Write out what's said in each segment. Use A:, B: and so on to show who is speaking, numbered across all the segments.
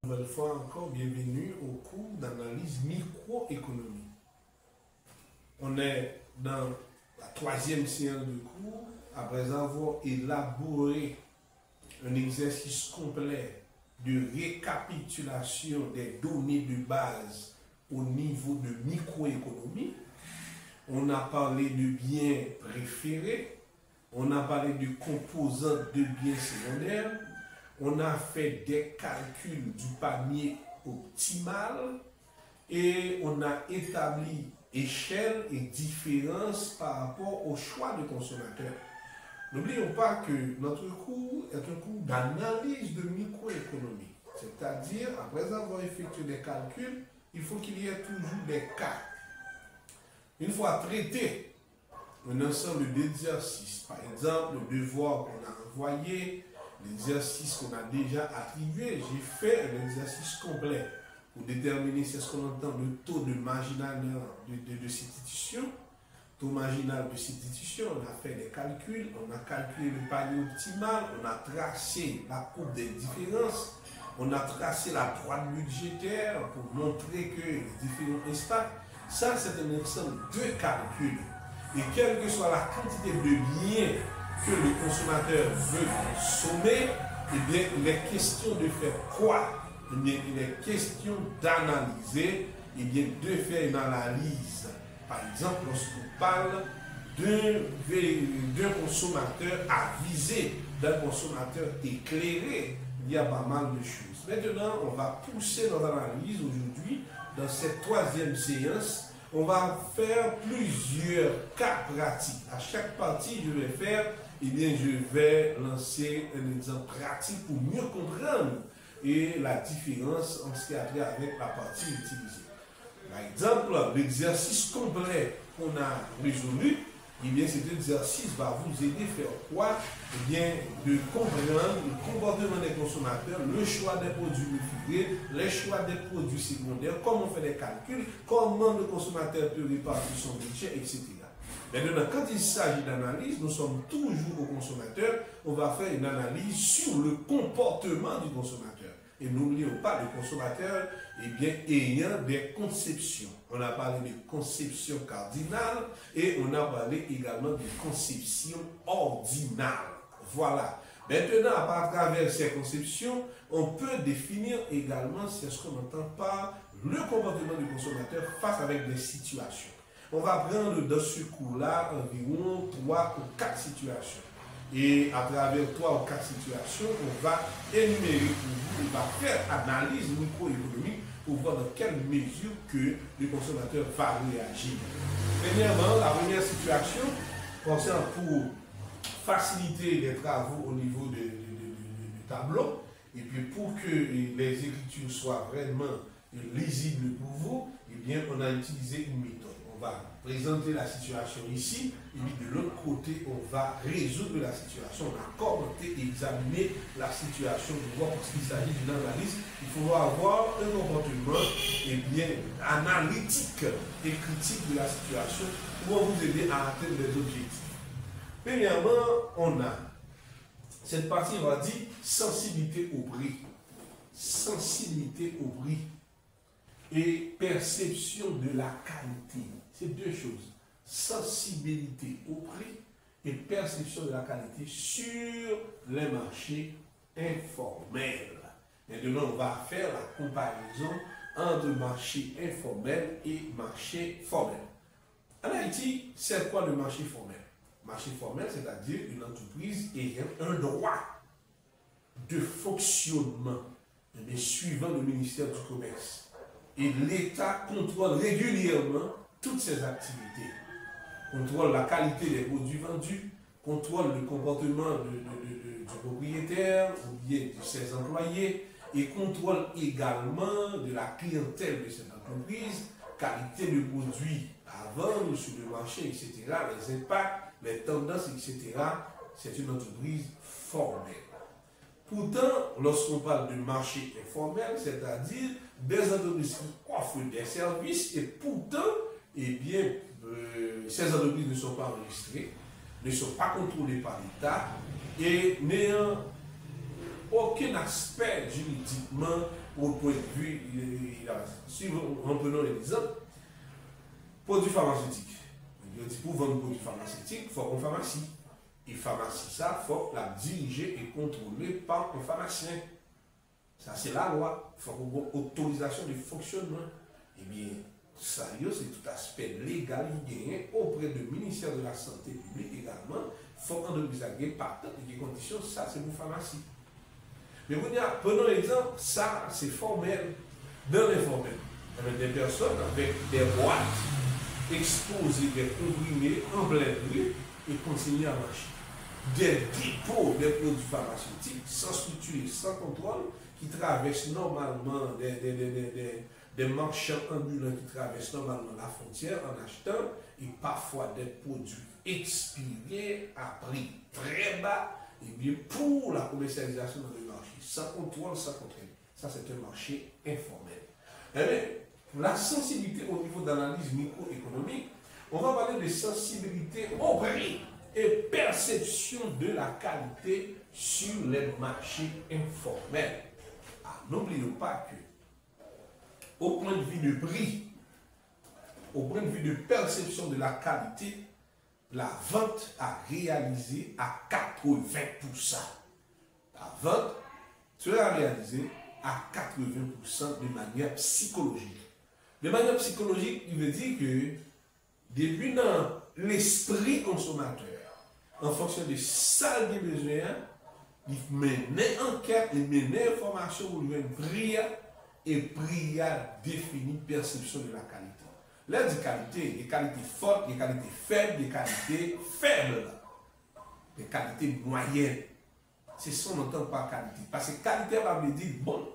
A: Nouvelle fois encore, bienvenue au cours d'analyse microéconomie. On est dans la troisième séance de cours, après avoir élaboré un exercice complet de récapitulation des données de base au niveau de microéconomie. On a parlé de biens préférés, on a parlé de composantes de biens secondaires, on a fait des calculs du panier optimal et on a établi échelle et différence par rapport au choix du consommateur. N'oublions pas que notre cours est un cours d'analyse de microéconomie, c'est-à-dire après avoir effectué des calculs, il faut qu'il y ait toujours des cas. Une fois traité un ensemble d'exercices, par exemple le devoir qu'on a envoyé, l'exercice qu'on a déjà attribué, j'ai fait un exercice complet pour déterminer ce qu'on entend le taux de marginal de substitution. Taux marginal de substitution, on a fait des calculs, on a calculé le panier optimal, on a tracé la courbe des différences, on a tracé la droite budgétaire pour montrer que les différents espaces, ça c'est un ensemble de calculs. Et quelle que soit la quantité de biens que le consommateur veut consommer, eh bien, il est question de faire quoi? Eh bien, il est question d'analyser, eh bien, de faire une analyse. Par exemple, lorsqu'on parle d'un consommateur avisé, d'un consommateur éclairé, il y a pas mal de choses. Maintenant, on va pousser notre analyse aujourd'hui dans cette troisième séance. On va faire plusieurs cas pratiques. À chaque partie, je vais faire, eh bien, je vais lancer un exemple pratique pour mieux comprendre et la différence en ce qui a trait avec la partie utilisée. Par exemple, l'exercice complet qu'on a résolu, eh bien, cet exercice va vous aider à faire quoi? Eh bien, de comprendre le comportement des consommateurs, le choix des produits refrigerés, les choix des produits secondaires, comment on fait des calculs, comment le consommateur peut répartir son budget, etc. Maintenant, quand il s'agit d'analyse, nous sommes toujours au consommateur, on va faire une analyse sur le comportement du consommateur. Et n'oublions pas le consommateur, eh bien, ayant des conceptions. On a parlé de conception cardinale et on a parlé également de conception ordinale. Voilà. Maintenant, à travers ces conceptions, on peut définir également ce qu'on entend par le comportement du consommateur face avec des situations. On va prendre dans ce cours-là environ 3 ou 4 situations. Et à travers 3 ou 4 situations, on va énumérer pour vous, on va faire analyse microéconomique pour voir dans quelle mesure que le consommateur va réagir. Premièrement, la première situation concerne pour faciliter les travaux au niveau du tableau et puis pour que les écritures soient vraiment lisibles pour vous, eh bien, on a utilisé une méthode. On va présenter la situation ici, et puis de l'autre côté, on va résoudre la situation. On a commenté et examiné la situation pour voir parce qu'il s'agit d'une analyse. Il faut avoir un comportement eh bien, analytique et critique de la situation pour vous aider à atteindre les objectifs. Premièrement, on a cette partie, on va dire sensibilité au prix. Sensibilité au prix et perception de la qualité. C'est deux choses. Sensibilité au prix et perception de la qualité sur les marchés informels. Maintenant, on va faire la comparaison entre marché informel et marché formel. En Haïti, c'est quoi le marché formel? Marché formel, c'est-à-dire une entreprise ayant un droit de fonctionnement suivant le ministère du Commerce. Et l'État contrôle régulièrement toutes ces activités. Contrôle la qualité des produits vendus, contrôle le comportement du propriétaire ou bien de ses employés et contrôle également de la clientèle de cette entreprise, qualité de produits à vendre sur le marché, etc., les impacts, les tendances, etc. C'est une entreprise formelle. Pourtant, lorsqu'on parle de marché informel, c'est-à-dire des entreprises qui offrent des services et pourtant, eh bien, ces entreprises ne sont pas enregistrées, ne sont pas contrôlées par l'État et n'ayant aucun aspect juridiquement au point de vue. Si on prenons l'exemple, produits pharmaceutiques. Il dit pour vendre produits pharmaceutiques, il faut une pharmacie. Et pharmacie, ça, il faut la diriger et contrôler par un pharmacien. Ça, c'est la loi. Il faut une autorisation de fonctionnement. Eh bien, ça, c'est tout aspect légal gagné auprès du ministère de la Santé publique également. Il faut qu'on ait par des conditions, ça, c'est pour pharmacie. Mais vous dites, prenons l'exemple, ça, c'est formel. Dans l'informel, des personnes avec des boîtes exposées, des comprimés en pleine rue et consignés à marché. Des dépôts des produits pharmaceutiques sans structure, sans contrôle, qui traversent normalement des marchands ambulants qui traversent normalement la frontière en achetant et parfois des produits expirés à prix très bas et bien pour la commercialisation dans le marché, sans contrôle, sans contrôle. Ça, c'est un marché informel. Eh bien, pour la sensibilité au niveau d'analyse microéconomique, on va parler de sensibilité au prix et perception de la qualité sur les marchés informels. Ah, n'oublions pas que, au point de vue de prix, au point de vue de perception de la qualité, la vente a réalisé à 80%. La vente sera réalisée à 80% de manière psychologique. De manière psychologique, il veut dire que depuis dans l'esprit consommateur, en fonction de ça qu'il a besoin, il mène enquête, il mène information pour lui prix et prix définit perception de la qualité. Là, des qualités, des qualités fortes, des qualités faibles, des qualités faibles, des qualités moyennes. C'est ce qu'on entend par qualité. Parce que qualité va me dire bon.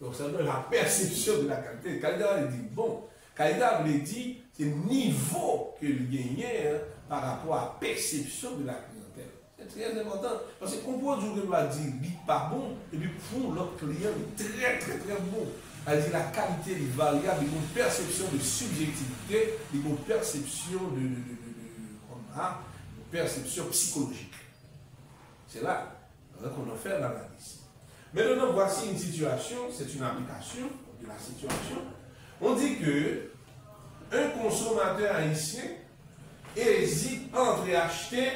A: Donc, ça donne la perception de la qualité. Qualité va me dire bon. Qualité va me dire c'est le niveau que le gagne par rapport à la perception de la clientèle. C'est très important. Parce que qu'on peut dire qu'il pas bon, et puis pour l'autre client, il est très très très bon. C'est-à-dire la qualité est variable, il y a une perception de subjectivité, il y a une perception de perception psychologique. C'est là qu'on a fait l'analyse. Maintenant, voici une situation, c'est une application de la situation. On dit que un consommateur haïtien hésite entre acheter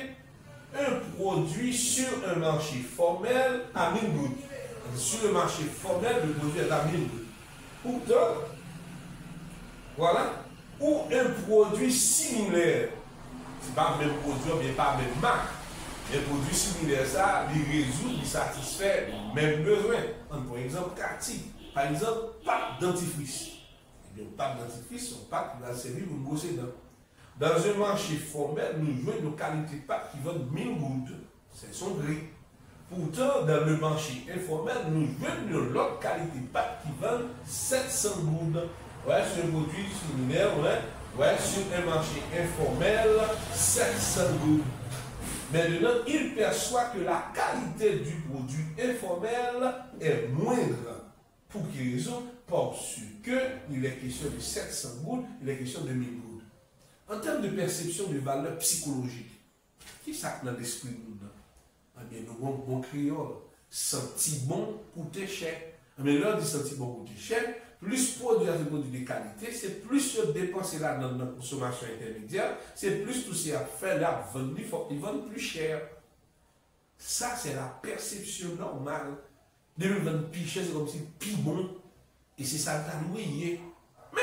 A: un produit sur un marché formel à 1000 gouttes. Sur le marché formel, le produit est à 1000 gouttes. Pourtant, voilà, ou un produit similaire, c'est pas le même produit, mais pas la même marque. Un produit similaire, ça, il résout, il satisfait les mêmes besoins. Par exemple, Cathy, par exemple, pâte dentifrice. Eh bien, pâte dentifrice, son pâte qui va servir pour brosser dents. Dans un marché formel, nous jouons nos qualités de pâte qui vendent 1000 gouttes. C'est son prix. Pourtant, dans le marché informel, nous jouons l'autre qualité de pâte qui vendent 700 gouttes. Ouais, sur un produit similaire, ouais, sur un marché informel, 700 gouttes. Maintenant, il perçoit que la qualité du produit informel est moindre. Pour quelle raison? Parce qu'il est question de 700 gouttes, il est question de 1000 gouttes. En termes de perception de valeur psychologique, qui ça dans l'esprit de nous? Eh bien, nous avons bon créole. Senti bon, coûter cher. Mais l'heure du senti bon, coûter cher, plus produit à des produits de qualité, c'est plus se dépenser là dans notre consommation intermédiaire, c'est plus tout ce à faire là, vendre, il faut qu'ils vendent plus cher. Ça, c'est la perception normale. De me vendre plus cher, c'est comme si plus bon. Et c'est ça qui a noué. Mais,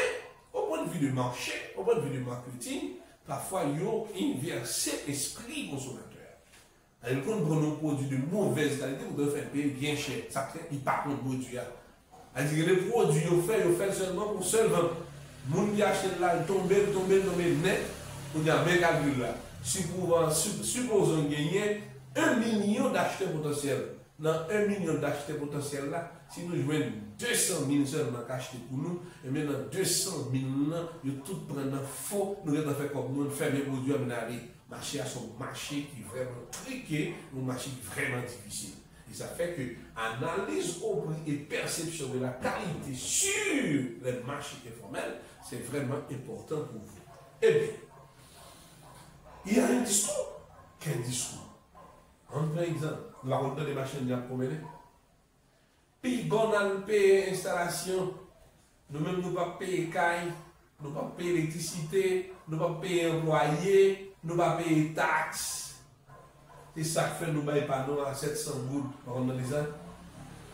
A: au point de vue du marché, au point de vue du marketing, parfois, il y a inversé l'esprit consommateur. Quand on prend un produit de mauvaise qualité, vous devez faire payer bien cher. Ça crée, il part contre le produit. C'est-à-dire que les produits, ils fait seulement pour seul vendre. Les gens qui achètent là, ils tombent net, on a bien calculé là. Supposons gagner 1 million d'acheteurs potentiels. Dans 1 million d'acheteurs potentiels là, si nous jouons 200 000 seulement acheter pour nous, et maintenant 200 000 là, ils tout prennent faux, nous avons fait comme nous, faire des produits à mener. Marché à son marché qui est vraiment triqué, un marché qui est vraiment difficile. Et ça fait que analyse au prix et perception de la qualité sur les marchés informels, c'est vraiment important pour vous. Eh bien, il y a un discours. Quel discours? En par exemple, nous allons dans les machines de la promener. Puis bon, on paye installation, nous-mêmes nous pas payer caille, nous pas payer électricité, nous pas payer employés, nous pas payer taxes. C'est ça qui fait nous bailler pas nous à 700 gouttes par an.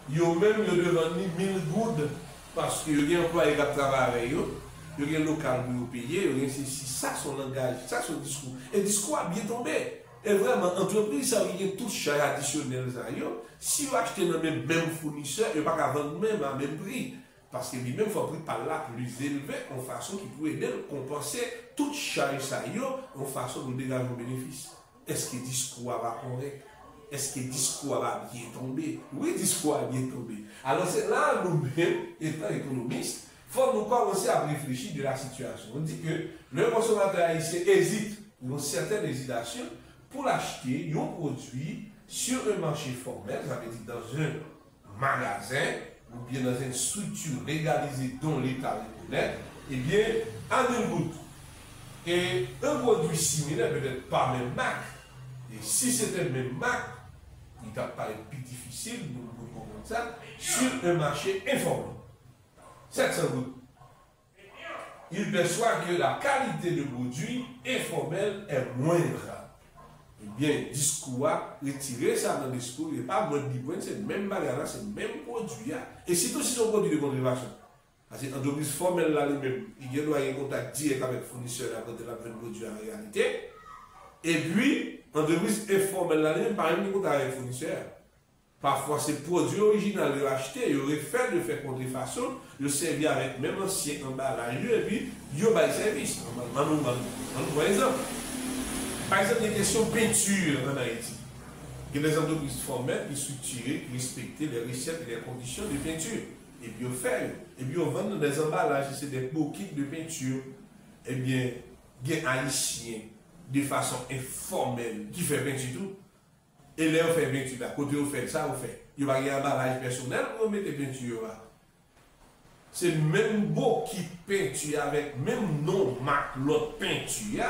A: Yo même yo devant 1000 gouttes parce que yo gen employé qui travaille avec yo, yo gen local pour payer, yo gen c'est ça son langage, ça son discours. Et discours a bien tombé. Et vraiment, entreprise, ça y a tout charge additionnel. Si vous achetez dans le même fournisseur, il n'y a pas qu'à vendre même à même prix. Parce que lui-même, il faut prix par là plus élevé, en façon qui pourrait aider à compenser toute charge ça en façon de dégager un bénéfice. Est-ce que le discours va correct? Est-ce que le discours va bien tomber? Oui, le discours va bien tomber. Alors c'est là, nous-mêmes, étant économistes, il faut nous commencer à réfléchir de la situation. On dit que le consommateur haïtien hésite, ou une certaine hésitation, pour acheter un produit sur un marché formel, ça veut dire dans un magasin ou bien dans une structure légalisée dont l'État reconnaît, eh bien, en une goutte. Et un produit similaire, peut-être pas même marque. Et si c'était le même marque, il ne va pas être plus difficile de comprendre ça sur un marché informel. 700 gouttes. Il perçoit que la qualité de produit informel est moindre. Eh bien, discours a retiré ça dans le discours, il n'est pas moins de c'est le même bagage, c'est le même produit. Et surtout si c'est un produit de conservation. Parce que l'entreprise formelle là lui-même, il doit avoir un contact direct avec le fournisseur quand il a le produit en réalité. Et puis, l'entreprise informelle là lui-même, par exemple, il contact avec le fournisseur. Parfois, ces produits originaux de l'acheter, il aurait fait de faire contrefaçon, il servi avec même ancien emballage, et puis, il y a un service. Par exemple, il y a des questions de peinture en Haïti. Il y a des entreprises formelles qui structurées, qui respectent les recettes et les conditions de peinture. Et puis, on fait, et puis, on vend des emballages, c'est des beaux kits de peinture. Eh bien, il y a un Haïtien, de façon informelle, qui fait peinture tout. Et là, on fait peinture là. Côté, on fait ça, on fait. Il y a un emballage personnel, on met des peintures là. C'est le même beau kit peinture avec même nom, marque, l'autre peinture.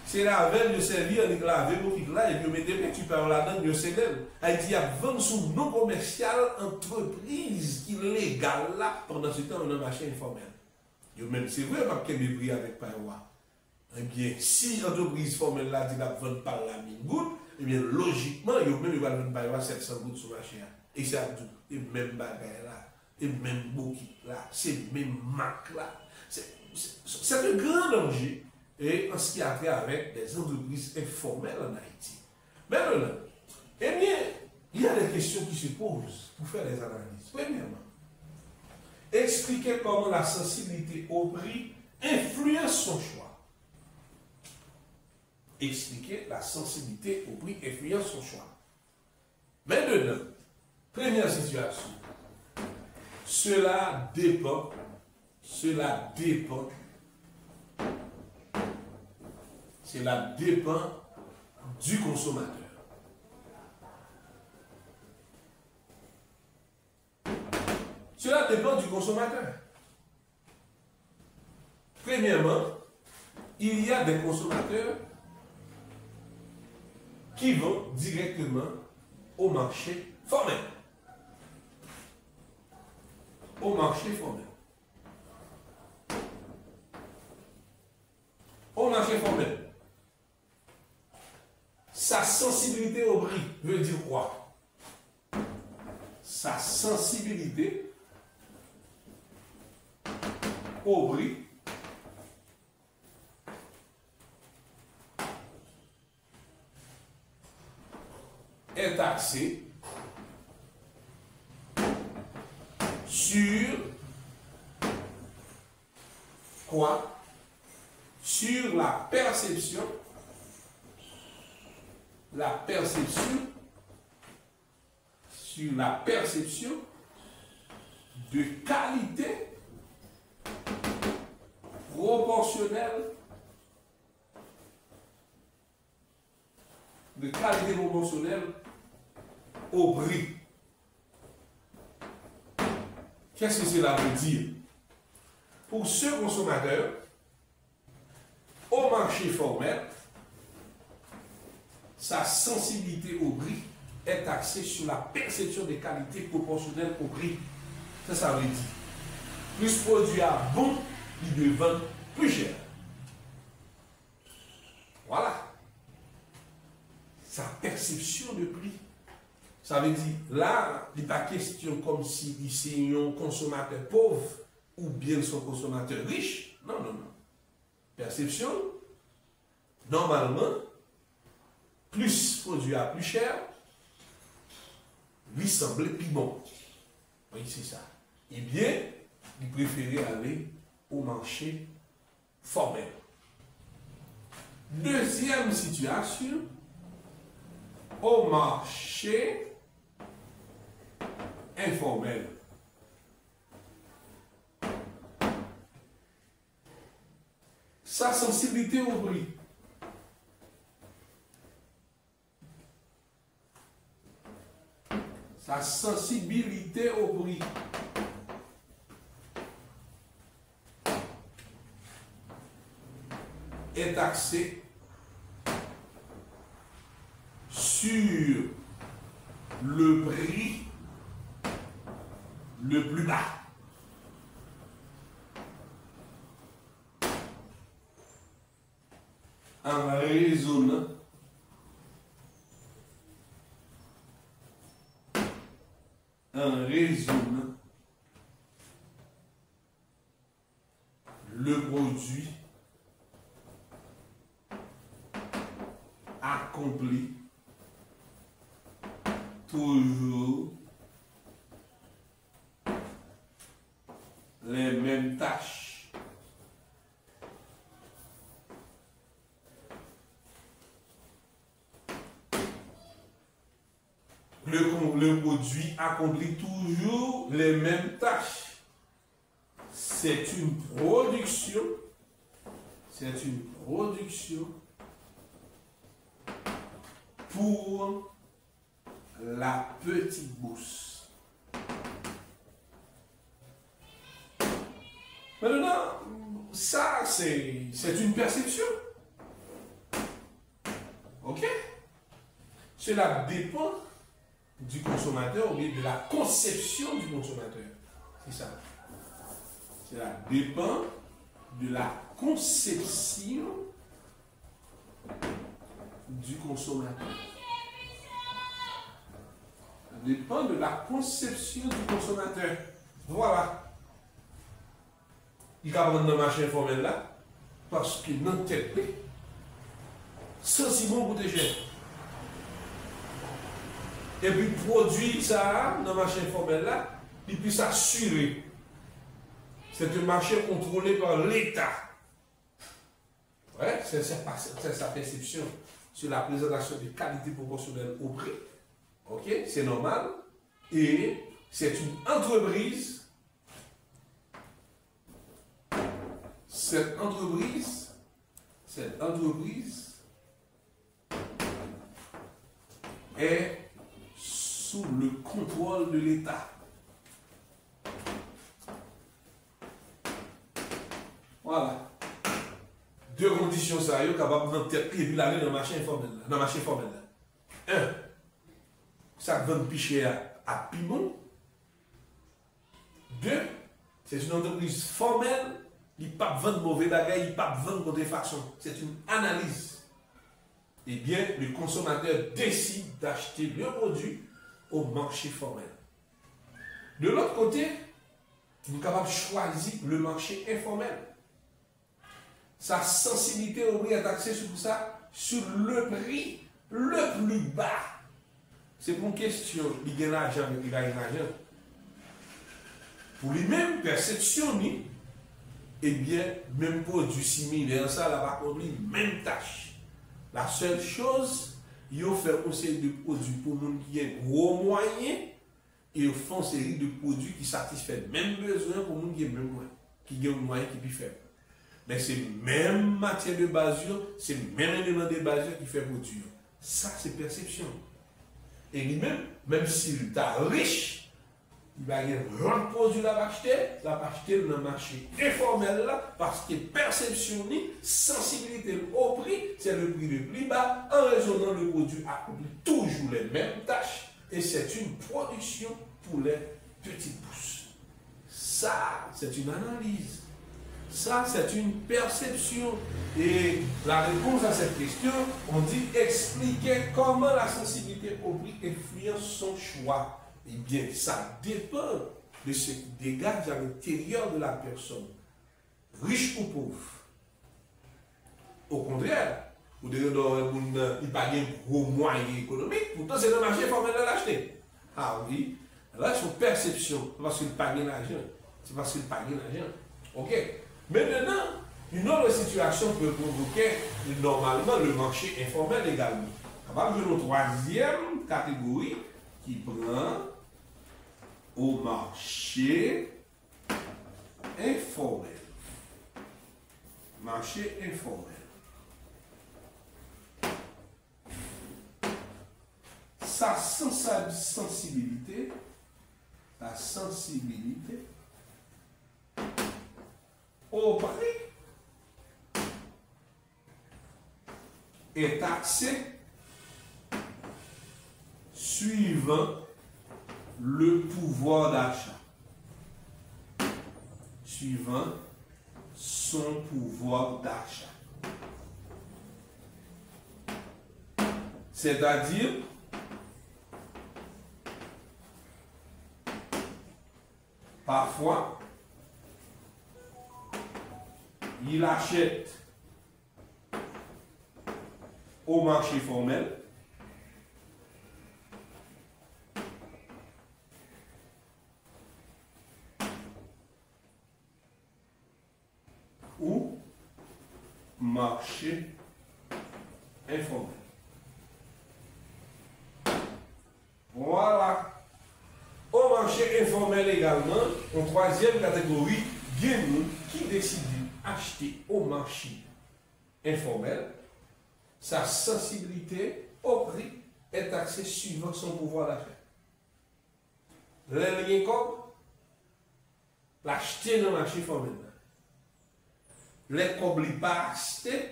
A: C'est la veille de servir, on a lavé pour qu'il là, et puis on met des peintures par là-dedans, on sait d'elle. Haïti a vendu sous non commercial entreprise qui est légale là, pendant ce temps, on a un marché informel. Même, c'est vrai, pas qu'il y a des prix avec Païwa. Eh bien, si l'entreprise formelle là dit la vendre par la 1000 gouttes, eh bien, logiquement, il même va vendre Païwa 700 gouttes sur le marché. Et c'est tout. Et même bagaille là, et même bouquet là, c'est même marque là. C'est un grand danger. Et en ce qui a trait avec des entreprises informelles en Haïti. Maintenant, eh bien, il y a des questions qui se posent pour faire des analyses. Premièrement, expliquer comment la sensibilité au prix influence son choix. Expliquer la sensibilité au prix influence son choix. Maintenant, première situation, cela dépend du consommateur. Cela dépend du consommateur. Premièrement, il y a des consommateurs qui vont directement au marché formel. Au marché formel. Au marché formel. Sa sensibilité au prix veut dire quoi? Sa sensibilité au prix est axée sur quoi? Sur la perception de qualité proportionnelle au prix. Qu'est-ce que cela veut dire? Pour ce consommateur, au marché formel, sa sensibilité au prix est axé sur la perception des qualités proportionnelles au prix. Ça veut dire, plus produit à bon, il doit vendre plus cher. Voilà. Sa perception de prix. Ça veut dire, là, il n'est pas question comme si c'est un consommateur pauvre ou bien son consommateur riche. Non, non, non. Perception, normalement, plus produit à plus cher, lui semblait plus bon. Oui, c'est ça. Eh bien, il préférait aller au marché formel. Deuxième situation, au marché informel. Sa sensibilité au prix. Sa sensibilité au prix. Est axée sur le prix le plus bas. En raisonnant le produit accomplit toujours les mêmes tâches. Le produit accomplit toujours les mêmes tâches. C'est une production. Pour la petite bourse. Maintenant, ça, c'est une perception. Ok? Cela dépend du consommateur ou bien de la conception du consommateur. C'est ça. Cela dépend de la conception du consommateur. Ça dépend de la conception du consommateur. Voilà. Il va prendre le marché informel là, parce que dans notre tête, ça c'est bon pour tes cher. Et puis produit ça dans le marché informel là, il puisse s'assurer. C'est un marché contrôlé par l'État. Ouais, c'est sa perception sur la présentation des qualités proportionnelles au prix. Ok, c'est normal. Et c'est une entreprise. Cette entreprise est sous le contrôle de l'État. Voilà. Deux conditions sérieuses capables de tête et puis aller dans le marché informel. Dans le marché formel. Un, ça vend picher à piment. Deux, c'est une entreprise formelle. Il ne peut pas vendre mauvais bagages, il ne peut pas vendre de façon. C'est une analyse. Eh bien, le consommateur décide d'acheter le produit au marché formel. De l'autre côté, nous sommes capables de choisir le marché informel. Sa sensibilité au prix est axée sur ça, sur le prix le plus bas. C'est pour une question, il gagne l'argent, il gagne l'argent. Pour lui-même, perception, eh bien, même produit similaire, ça, là, par contre, même tâche. La seule chose, ils ont fait une série de produits pour nous qui ont gros moyens, et ils font une série de produits qui satisfont même besoin pour nous qui ont même moyens, qui ont moyens qui sont faibles. Mais c'est même matière de base, c'est même élément de base qui fait produire. Ça, c'est perception. Et lui-même, même s'il est riche, il va y avoir un produit la acheter dans le marché informel là, parce que perception ni sensibilité au prix, c'est le prix le plus bas, en raisonnant le produit accomplit toujours les mêmes tâches, et c'est une production pour les petites pousses. Ça, c'est une analyse. Ça, c'est une perception. Et la réponse à cette question, on dit expliquer comment la sensibilité au prix influence son choix. Eh bien, ça dépend de ce qui dégage à l'intérieur de la personne, riche ou pauvre. Au contraire, vous devez il pas un gros moyen économique, pourtant c'est le marché formel de l'acheter. Ah oui, là, c'est une perception, c'est parce qu'il n'a pas l'argent. C'est parce qu'il n'a pas l'argent. Ok. Maintenant, une autre situation peut provoquer normalement le marché informel également. On va voir une troisième catégorie qui prend au marché informel. Marché informel. Sa sensibilité au prix est taxée suivant le pouvoir d'achat. Suivant son pouvoir d'achat. C'est-à-dire, parfois, il achète au marché formel ou marché informel. Voilà. Au marché informel également, en troisième catégorie, il y a nous qui décident d'acheter au marché informel, sa sensibilité au prix est taxée suivant son pouvoir d'achat. Les liens comme l'acheter dans le marché formel. Les comme pas acheter,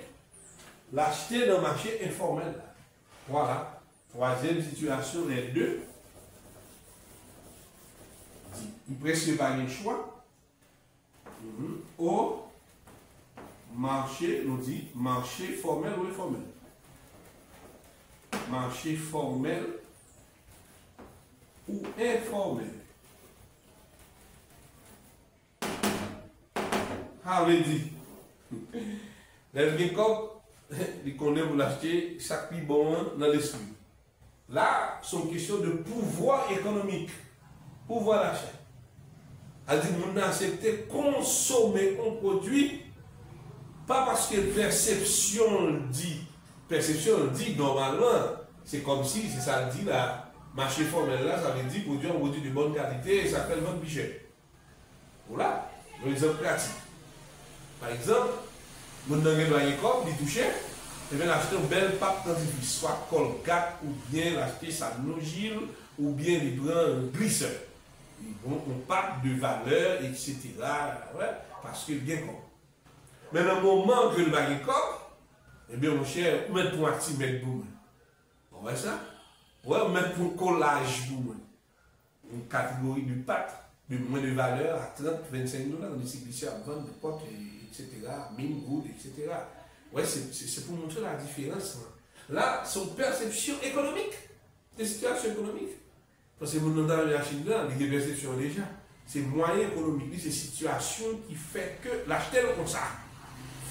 A: l'acheter dans le marché informel. Voilà. Troisième situation, les deux. Il presque pas un choix. Au marché, nous dit marché formel ou informel. Marché formel ou informel. Avait dit. Les comme ils connaissent pour l'acheter chaque plus bon dans l'esprit. Là, c'est une question de pouvoir économique, pouvoir d'achat. C'est-à-dire qu'on a accepté consommer un produit, pas parce que perception dit normalement, c'est comme si, c'est ça dit là, marché formel là, ça veut dire produire un produit de bonne qualité et ça fait le bon budget. Voilà, un exemple pratique. Par exemple, mon avez un corps, il touche, et bien acheter une belle pâte dentifrice, soit Colgate ou bien l'acheter Sanogil ou bien il prend un glisseur. On pâte de valeur, etc. Ouais, parce que bien comme. Mais dans le moment que le bagage corps, eh bien mon cher, on met pour un petit mètre boum. On voit ça? Ouais, on met pour collage boum. Une catégorie de pâte de moins de valeur à 30-25 $, on est glissé à vendre de potes, etc. Mine, good, etc. Ouais, c'est pour montrer la différence. Là, c'est une perception économique, des situations économiques. Parce que nous dans la Chine, il y a des perceptions déjà. C'est moyen économique, c'est situation qui fait que l'acheter comme ça.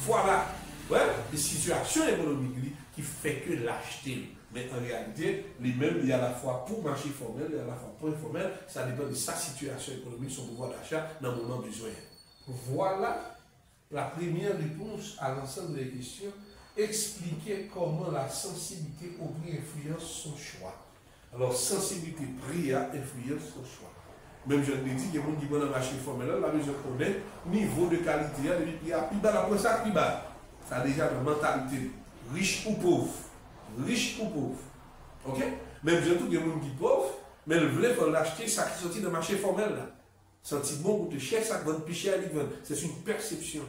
A: Voilà. Ouais, des situations économiques qui fait que l'acheter. Mais en réalité, les mêmes, il y a à la fois pour marché formel, il y a à la fois pour informel, ça dépend de sa situation économique, son pouvoir d'achat dans le moment besoin. Voilà la première réponse à l'ensemble des questions. Expliquer comment la sensibilité au prix influence son choix. Alors, sensibilité prix a influence son choix. Même je l'ai dit, il y a des gens qui vont dans le marché formel, la mesure qu'on est, niveau de qualité, il y a plus bas, après ça, plus bas. Ça a déjà une mentalité, riche ou pauvre. Riche ou pauvre. Ok? Même je dis, il y a des gens qui sont pauvres, Mais le vrai, il faut l'acheter, ça qui sortit dans le marché formel. Là. Senti bon ou de cher, ça vend plus cher, il vend. C'est une perception.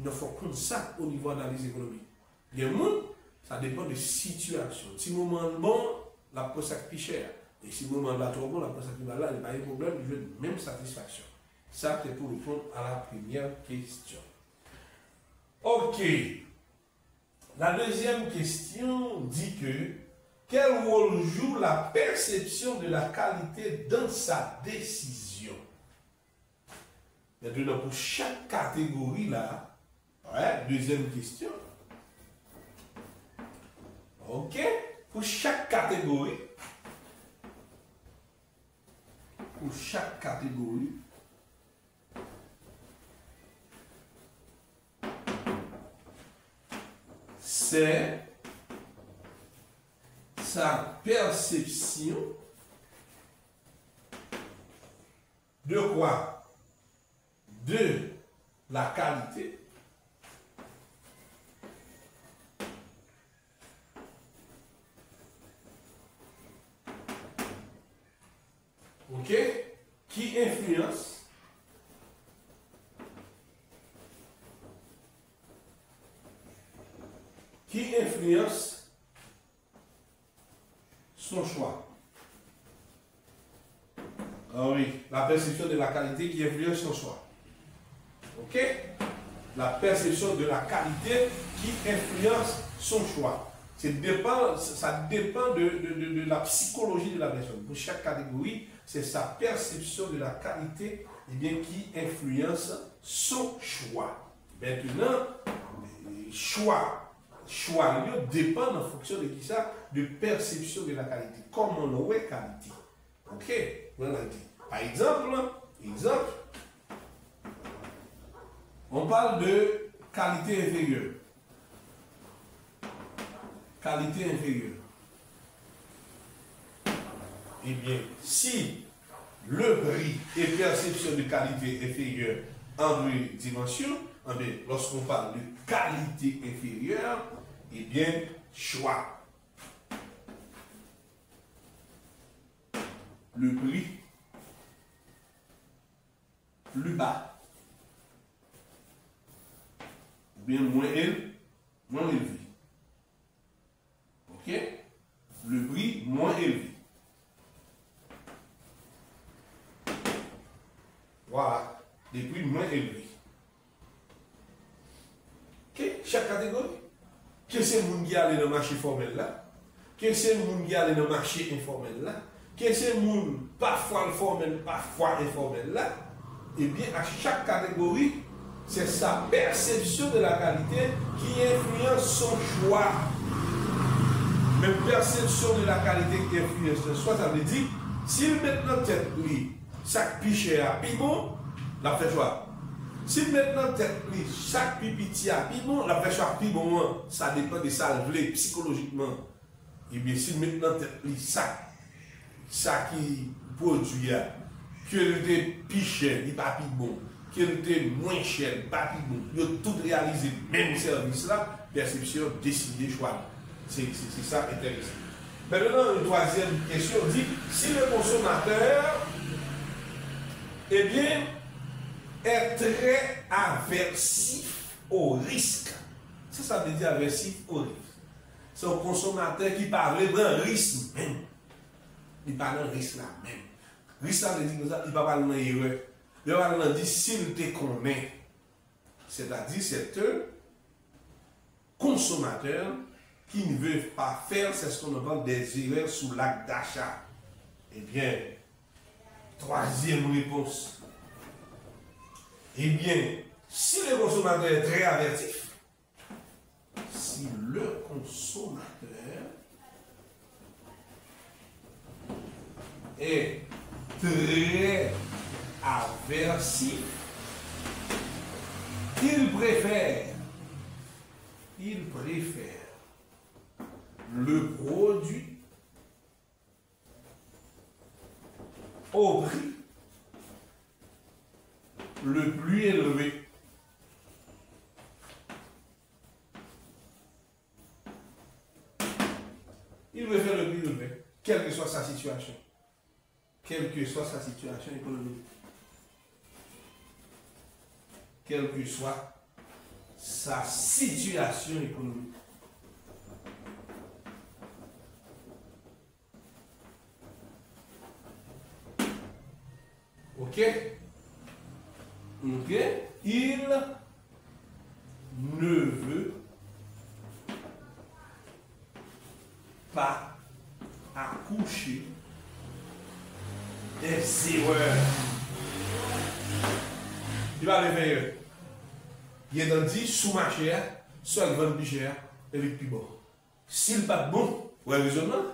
A: Il faut prendre ça au niveau d'analyse économique. Il y a un monde, ça dépend de situation. Si le moment est bon, la pose ça plus cher. Et si le moment est trop bon, la pose ça plus mal là, il n'y a pas de problème, il veut même satisfaction. Ça, c'est pour répondre à la première question. Ok. La deuxième question dit que quel rôle joue la perception de la qualité dans sa décision? Maintenant, pour chaque catégorie là, ouais, deuxième question. Ok? Pour chaque catégorie, c'est sa perception de quoi? De la qualité ok? Qui influence son choix. Ah oui, la perception de la qualité qui influence son choix. Ok? La perception de la qualité qui influence son choix. Ça dépend de la psychologie de la personne. Pour chaque catégorie, c'est sa perception de la qualité qui influence son choix. Maintenant, choix dépend en fonction de qui ça, de perception de la qualité. Comment on est qualité. Ok? Par exemple, on parle de qualité inférieure. Qualité inférieure. Eh bien, si le prix et perception de qualité inférieure en deux dimensions, eh bien, lorsqu'on parle de qualité inférieure, eh bien, choix. Le prix plus bas, ou bien moins élevé. Ok? Le prix moins élevé. Voilà, des prix moins élevés. Ok? Chaque catégorie. Que c'est le monde qui allait dans le marché formel là? Que c'est le monde qui allait dans le marché informel là? Que c'est le monde parfois formel, parfois informel là? Eh bien, à chaque catégorie, c'est sa perception de la qualité qui influence son choix. Mais perception de la qualité qui influence son choix, ça veut dire, s'il met dans tête lui, chaque piché à piment, la fait choix. S'il met dans tête lui, chaque pipiti à piment, la fait choix piment, ça dépend de ça le voulait psychologiquement. Et bien, s'il met dans tête lui, ça qui produit, que le piché, il n'est pas bon, que le moins cher, il n'est pas bon, il a tout réalisé, même service là, perception, décider, choix. C'est ça intéressant. Maintenant, une troisième question dit, si le consommateur, eh bien, est très aversif au risque. Ça veut dire aversif au risque. C'est un consommateur qui parle vraiment risque même. Il parle de risque là même. Risque ça veut dire que ça, il ne va pas parler d'erreur. Il va parler de s'il te connaît. C'est-à-dire c'est un consommateur qui ne veut pas faire, c'est ce qu'on appelle des erreurs sous l'acte d'achat. Eh bien, troisième réponse. Eh bien, si le consommateur est très avertif, si le consommateur est très aversif, il préfère le produit au prix le plus élevé. Il veut faire le plus élevé, quelle que soit sa situation. quelle que soit sa situation économique. Quelle que soit sa situation économique. Ok? Ok? Il ne veut pas accoucher des erreurs. Il va le faire. Il est dans dit sous ma chair, seul vend plus cher et le plus bon. S'il pas bon, ouais, raisonnement,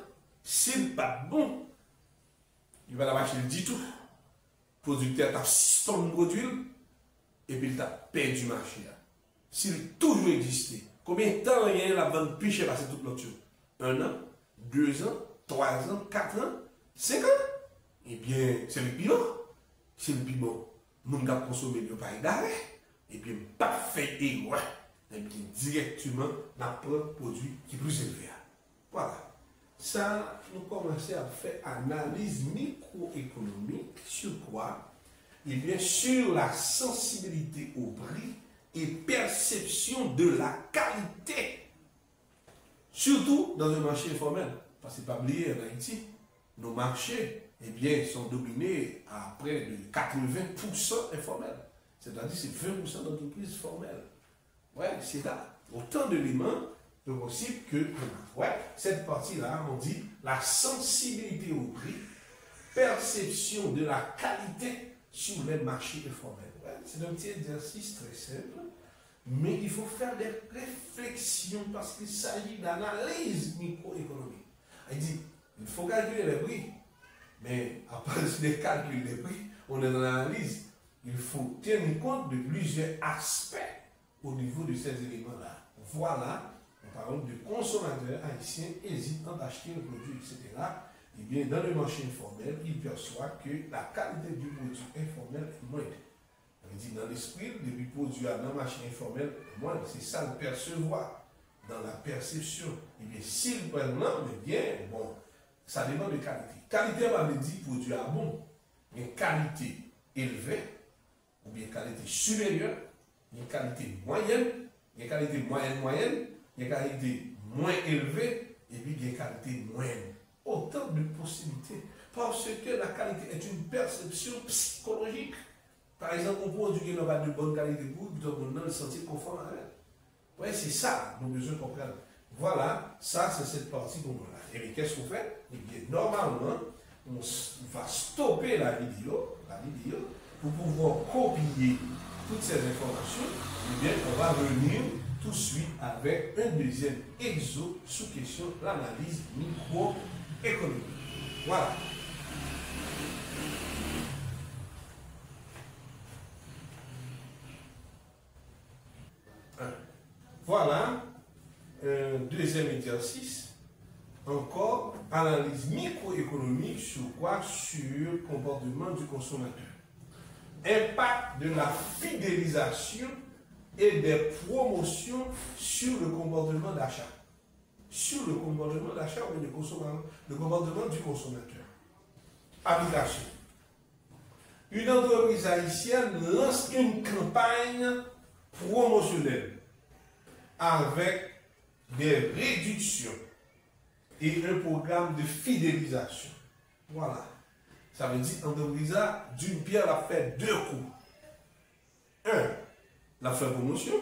A: s'il pas bon, il va la marcher le dit tout. Producteur a 6 tonnes de produits et puis il a perdu le marché. S'il toujours existé, combien de temps il y a la vente plus cher parce que toute l'autre chose? 1 an, 2 ans, 3 ans, 4 ans, 5 ans? Eh bien, c'est le piment. C'est le piment. Nous avons consommé le pain d'arrêt. Et bien, pas fait erreur. Et bien, directement, on prend un produit qui est plus élevé. Voilà. Ça, nous commençons à faire analyse microéconomique sur quoi? Eh bien, sur la sensibilité au prix et perception de la qualité. Surtout dans un marché informel. Parce que pas oublier en Haïti, nos marchés eh bien, sont dominés à près de 80% informels. C'est-à-dire c'est 20% d'entreprises formelles. Ouais, c'est là. Autant d'éléments possible que ouais, cette partie-là, on dit la sensibilité au prix, perception de la qualité sur les marchés informels. Ouais, c'est un petit exercice très simple, mais il faut faire des réflexions parce qu'il s'agit d'analyse microéconomique. Il dit, il faut calculer les prix, mais à partir des calculs des prix, on est dans l'analyse. Il faut tenir compte de plusieurs aspects au niveau de ces éléments-là. Voilà, par exemple, de consommateurs haïtiens hésitant d'acheter un produit, etc. Eh bien, dans le marché informel, il perçoit que la qualité du produit informel est moindre. On dit dans l'esprit, depuis produit dans le marché informel est moindre. C'est ça le percevoir dans la perception. Eh bien, s'il prend l'an, eh bien, bon, ça dépend de qualité. Qualité, on va dire produit à bon, mais qualité élevée, ou bien qualité supérieure, une qualité moyenne, une qualité moyenne, une qualité moins élevée, et puis une qualité moyenne. Autant de possibilités. Parce que la qualité est une perception psychologique. Par exemple, on produit qui n'a pas de bonne qualité pour donc on a le sentir conforme avec. Oui, c'est ça, nous besoin de comprendre. Voilà, ça c'est cette partie qu'on a. Et bien, qu'est-ce qu'on fait? Eh bien, normalement, on va stopper la vidéo, pour pouvoir copier toutes ces informations. Eh bien, on va revenir tout de suite avec un deuxième exo sous question l'analyse microéconomique. Voilà. Voilà un deuxième exercice. Encore, analyse microéconomique sur quoi? Sur le comportement du consommateur. Impact de la fidélisation et des promotions sur le comportement d'achat. Sur le comportement d'achat ou le comportement du consommateur. Application. Une entreprise haïtienne lance une campagne promotionnelle avec des réductions et un programme de fidélisation. Voilà. Ça veut dire l'entreprise a d'une pierre a fait deux coups. Un, la fait promotion.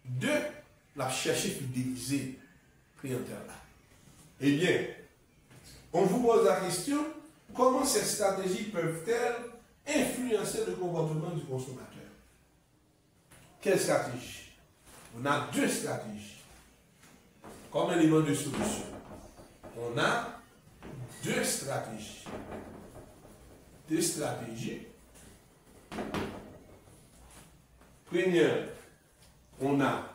A: Deux, la chercher fidéliser clientèle. Eh bien, on vous pose la question, comment ces stratégies peuvent-elles influencer le comportement du consommateur? Quelle stratégie? On a deux stratégies comme élément de solution. On a deux stratégies. Deux stratégies. Première, on a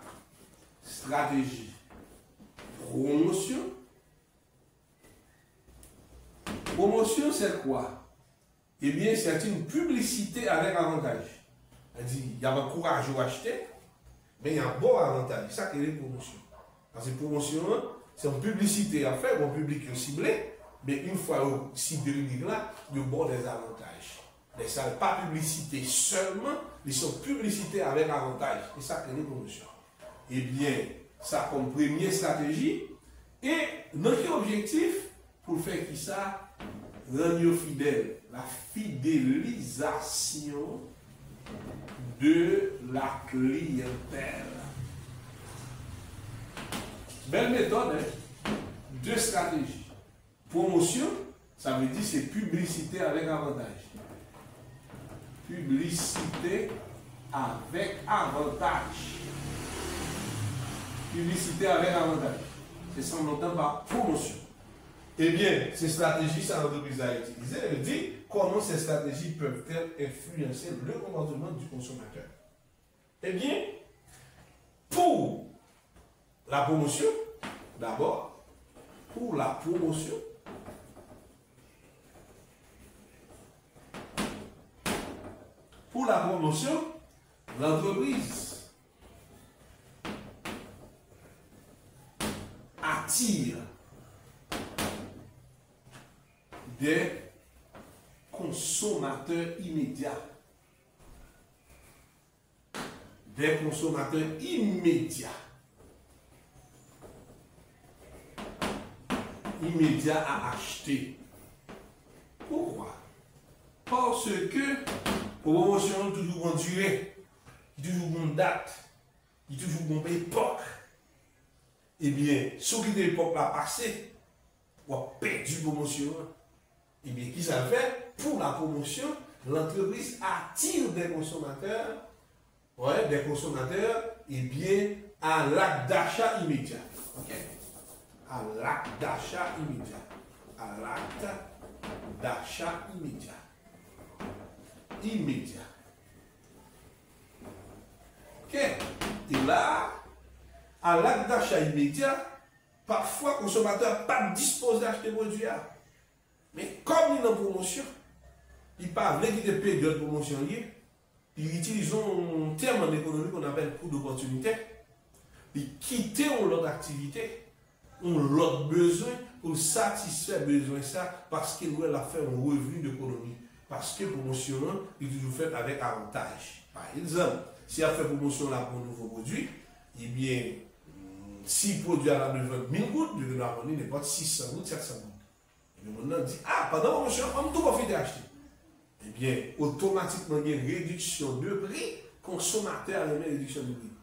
A: stratégie promotion. Promotion, c'est quoi? Eh bien, c'est une publicité avec avantage. Elle dit, il y a un courage à acheter, mais il y a un bon avantage. C'est ça qui est les promotions. Parce que promotion, c'est une publicité à faire pour un public ciblé. mais une fois si de là, il y a bon des avantages. Mais ça n'est pas publicité seulement, ils sont publicités avec avantage. Et ça crée une promotion. Eh bien, ça comme première stratégie. Et notre objectif, pour faire qui ça, rendre fidèle. La fidélisation de la clientèle. Belle méthode, hein? Deux stratégies. Promotion, ça veut dire c'est publicité avec avantage. Publicité avec avantage. Publicité avec avantage. C'est ça qu'on entend par promotion. Eh bien, ces stratégies, ça l'entreprise a utilisé. Elle dit comment ces stratégies peuvent-elles influencer le comportement du consommateur. Eh bien, pour la promotion, d'abord, pour la promotion, l'entreprise attire des consommateurs immédiats. Des consommateurs immédiats. Immédiats à acheter. Pourquoi? Parce que promotion toujours en durée, toujours en date, toujours en époque. Eh bien, ce qui de l'époque a passé, ou a perdu promotion. Eh bien, qui ça fait? Pour la promotion, l'entreprise attire des consommateurs, eh bien, à l'acte d'achat immédiat. Ok? À l'acte d'achat immédiat. À l'acte d'achat immédiat. Immédiat. Ok? Et là, à l'acte d'achat immédiat, parfois, le consommateur n'est pas disposé à acheter le produit. Mais comme il est en promotion, il parle qu'il y a des périodes de promotion, ils utilisent un terme en économie qu'on appelle coût d'opportunité. Ils quittent leur activité, ont leur besoin pour satisfaire besoin ça parce qu'ils veulent faire un revenu d'économie. Parce que promotion est toujours faite avec avantage. Par exemple, si on fait promotion là pour un nouveau produit, eh bien, si le produit a besoin de 1000 gouttes, il doit vendre n'importe 600 gouttes, 700 gouttes. Et le monde dit, ah, pendant la promotion, on ne peut pas faire d'acheter. Eh bien, automatiquement, il y a une réduction de prix, consommateur a une réduction de prix.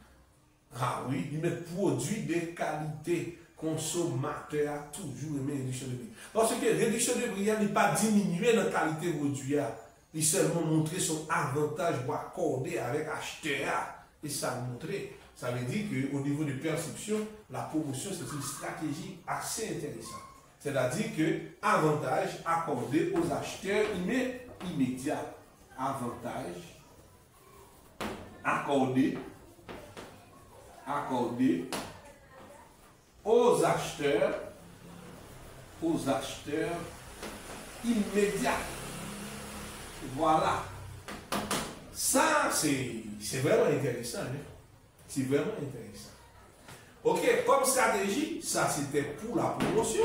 A: Ah oui, il met produit de qualité, consommateur a toujours une réduction de prix. Parce que réduction de prix n'est pas diminuer la qualité du produit, il seulement montrer son avantage pour accorder avec l'acheteur. Et ça montrer. Ça veut dire qu'au niveau de perception, la promotion, c'est une stratégie assez intéressante. C'est-à-dire que avantage accordé aux acheteurs immédiats. Avantage accordé aux acheteurs immédiats. Voilà. Ça, c'est vraiment intéressant. Hein? C'est vraiment intéressant. Ok, comme stratégie, ça c'était pour la promotion.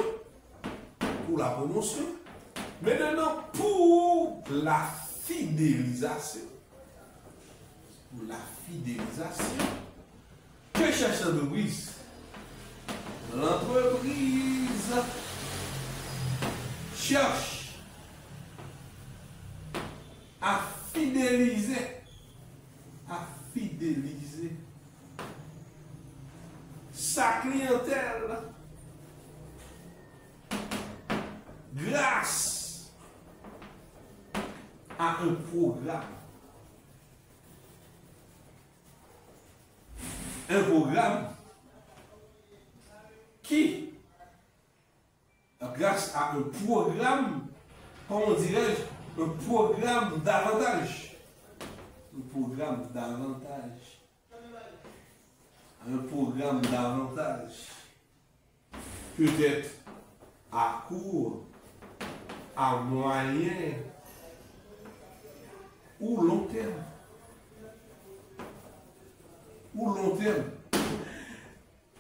A: Pour la promotion. Maintenant, pour la fidélisation. Pour la fidélisation. Que cherche l'entreprise? L'entreprise cherche à fidéliser sa clientèle grâce à un programme. Un programme qui, grâce à un programme, comment dirais-je, un programme d'avantage. Un programme d'avantage. Un programme d'avantage. Peut-être à court, à moyen ou long terme. Ou long terme.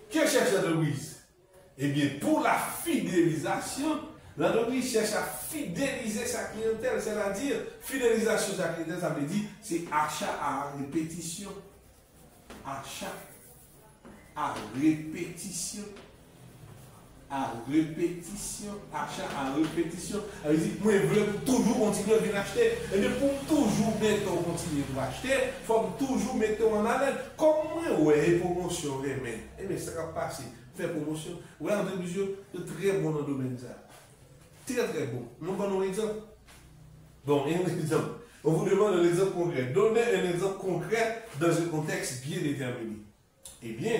A: Que cherche l'entreprise? Eh bien, pour la fidélisation L'entreprise cherche à fidéliser sa clientèle, c'est-à-dire fidélisation de sa clientèle, ça veut dire c'est achat à répétition. Achat à répétition. À répétition. Achat à répétition. Ça veut dire, moi, je veux toujours continuer à venir acheter. Et bien, pour toujours mettre continuer à acheter, il faut toujours mettre en haleine. Comment, ouais, promotion, mais, eh bien, ça va passer. Faire promotion. Ouais, en télévision, c'est très bon dans le domaine ça. Très très bon. Nous prenons un exemple. Bon, un exemple. On vous demande un exemple concret. Donnez un exemple concret dans un contexte bien déterminé. Eh bien,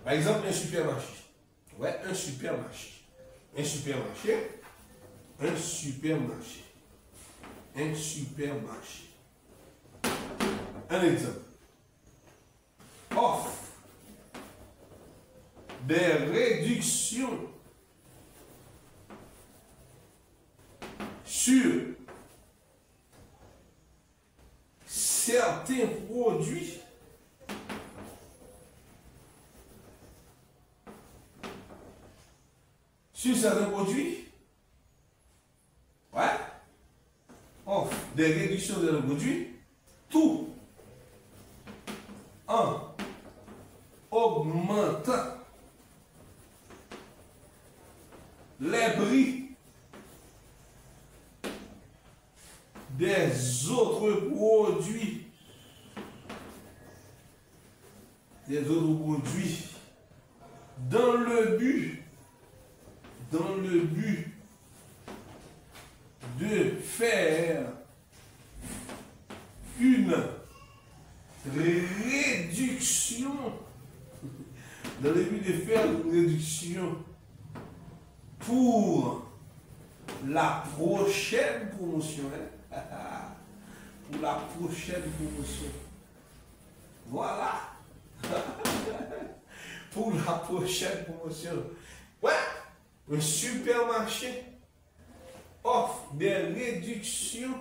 A: par exemple, un supermarché. Ouais, un supermarché. Un supermarché. Un supermarché. Un supermarché. Un exemple. Offre des réductions sur certains produits ouais, offre des réductions sur certains produits, tout en augmentant les prix des autres produits. Dans le but de faire une réduction, dans le but de faire une réduction pour la prochaine promotion. Pour la prochaine promotion. Voilà. Pour la prochaine promotion. Ouais. Un supermarché offre des réductions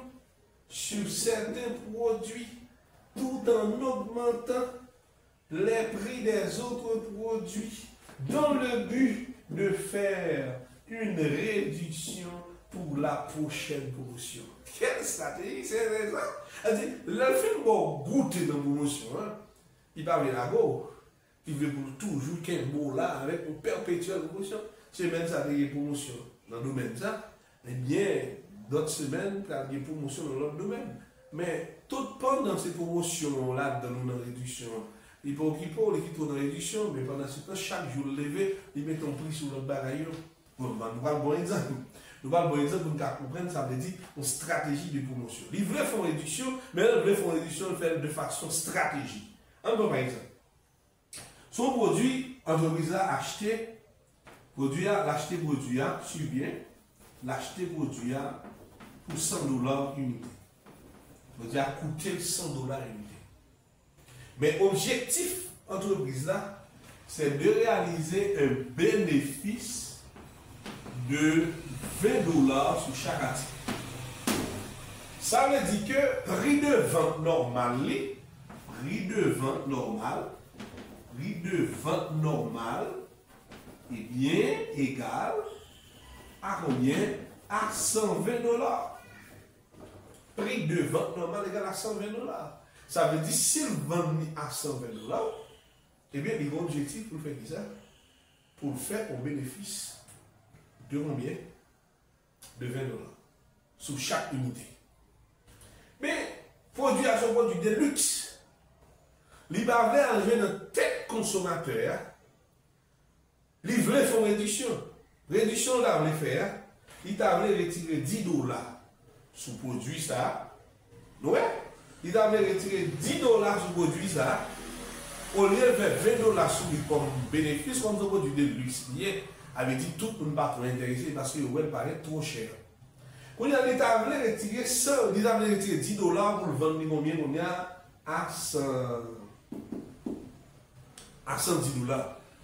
A: sur certains produits tout en augmentant les prix des autres produits dans le but de faire une réduction pour la prochaine promotion. Quelle stratégie, c'est raison. Le film va goûter dans la promotion. Hein? Il parle de la go. Il veut pour toujours qu'un mot là avec une perpétuelle promotion. Semaine, ça a des promotions dans le domaine ça. Eh bien, d'autres semaines, il y a des promotions dans l'autre domaine. Mais tout pendant ces promotions-là, dans la réduction, il faut qu'il faut dans la réduction, mais pendant ce temps, chaque jour levé, il met un prix sur l'autre bagaille. Bon, nous allons un bon exemple. Nous allons un bon exemple pour nous comprendre, ça veut dire une stratégie de promotion. Ils veulent faire une réduction, mais ils veulent faire une réduction de façon stratégique. Un bon exemple. Son produit, l'entreprise a acheté, l'acheter produit, suivez bien, l'acheter produit pour $100 unité. Le produit a coûté $100 unité. Mais l'objectif entreprise là, c'est de réaliser un bénéfice de $20 sur chaque article. Ça veut dire que prix de vente normal, est bien égal à combien? À $120. Prix de vente normal égal à $120. Ça veut dire s'il vend à $120, eh bien, il y a un objectif pour faire ça. Pour faire un bénéfice de combien? De $20 sur chaque unité. Mais, produit à son produit de luxe, il va enlever dans tête consommateur, il veut faire une réduction. Réduction là, on va faire, il t'a retirer $10 sur produit ça. Ouais? Il t'a retirer $10 sur produit ça. Au lieu de faire $20 sur lui comme bénéfice, comme un produit de luxe, il avait dit tout le monde pas trop intéressé parce que le paraît trop cher. Quand il a retiré $100, il a retiré $10 pour le vendre combien à $110.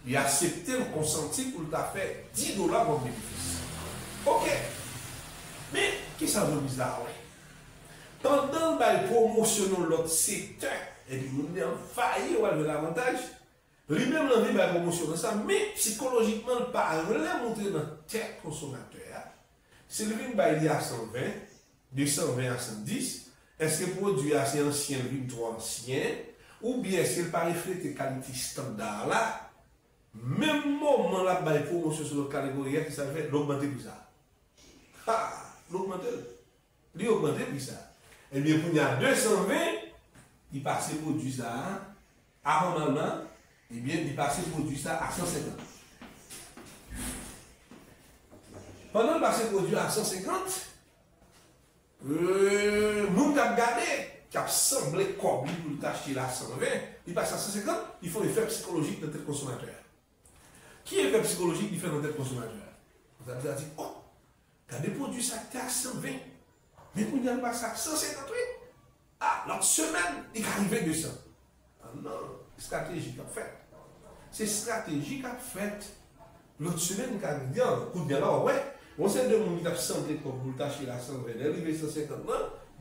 A: Il a accepté le consenti pour le faire $10 comme bénéfice. Ok. Mais, qu'est-ce que ça veut dire là? Pendant que nous promotionnons l'autre secteur, et puis nous avons failli avoir l'avantage, Lui-même, l'envie de la promotion de ça, mais psychologiquement, le pas montrer dans la tête consommateur. Si le vin il est à 120, de 120 à 110, est-ce que le produit est assez ancien, le vin trop ancien, ou bien est-ce qu'il pas refléter la qualité standard là, même moment là, il y a une promotion sur la catégorie qui ça fait l'augmenter plus ça. Ah, l'augmenter. Lui augmenter plus ça. Et bien, pour y a 220, il passe le produit ça à normalement, et bien, il passe le produit ça à 150. Pendant le passé produit à 150, nous qui avons gardé, qui a semblé comme pour t'acheter la 120, il passe à 150, il faut l'effet psychologique dans le consommateur. Qui est l'effet psychologique qui fait dans le consommateur? Vous avez dit, oh, tu as des produits ça qui à 120, mais pour nous passer à 158, ah, l'autre semaine, il est arrivé 200. Ah non, stratégie qu'a fait. C'est stratégie qu'a fait. L'autre semaine, il est arrivé, coup de là, ouais. On sait de monde qui a semblé comme pour tâcher la 120, arrivé 150 ans,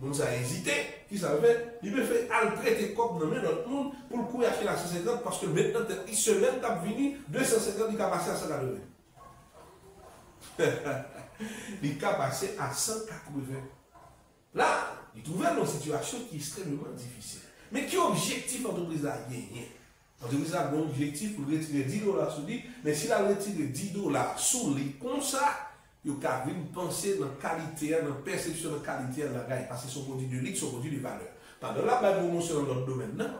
A: on a hésité, qui ça fait, il me fait al traiter comme dans notre monde pour le coup acheter la 150 parce que maintenant, il se met à venir 250, il a passé à 180. Il a passé à 180. Là, il trouve dans une situation qui est extrêmement difficile. Mais quel objectif l'entreprise a gagné? L'entreprise a un objectif pour retirer 10 dollars sur lui, mais s'il a retiré 10 dollars sur lui comme ça, il y a une pensée dans la qualité, dans la perception de la qualité de la gagne, parce que son produit de luxe, son produit de valeur. Pendant la promotion dans notre domaine,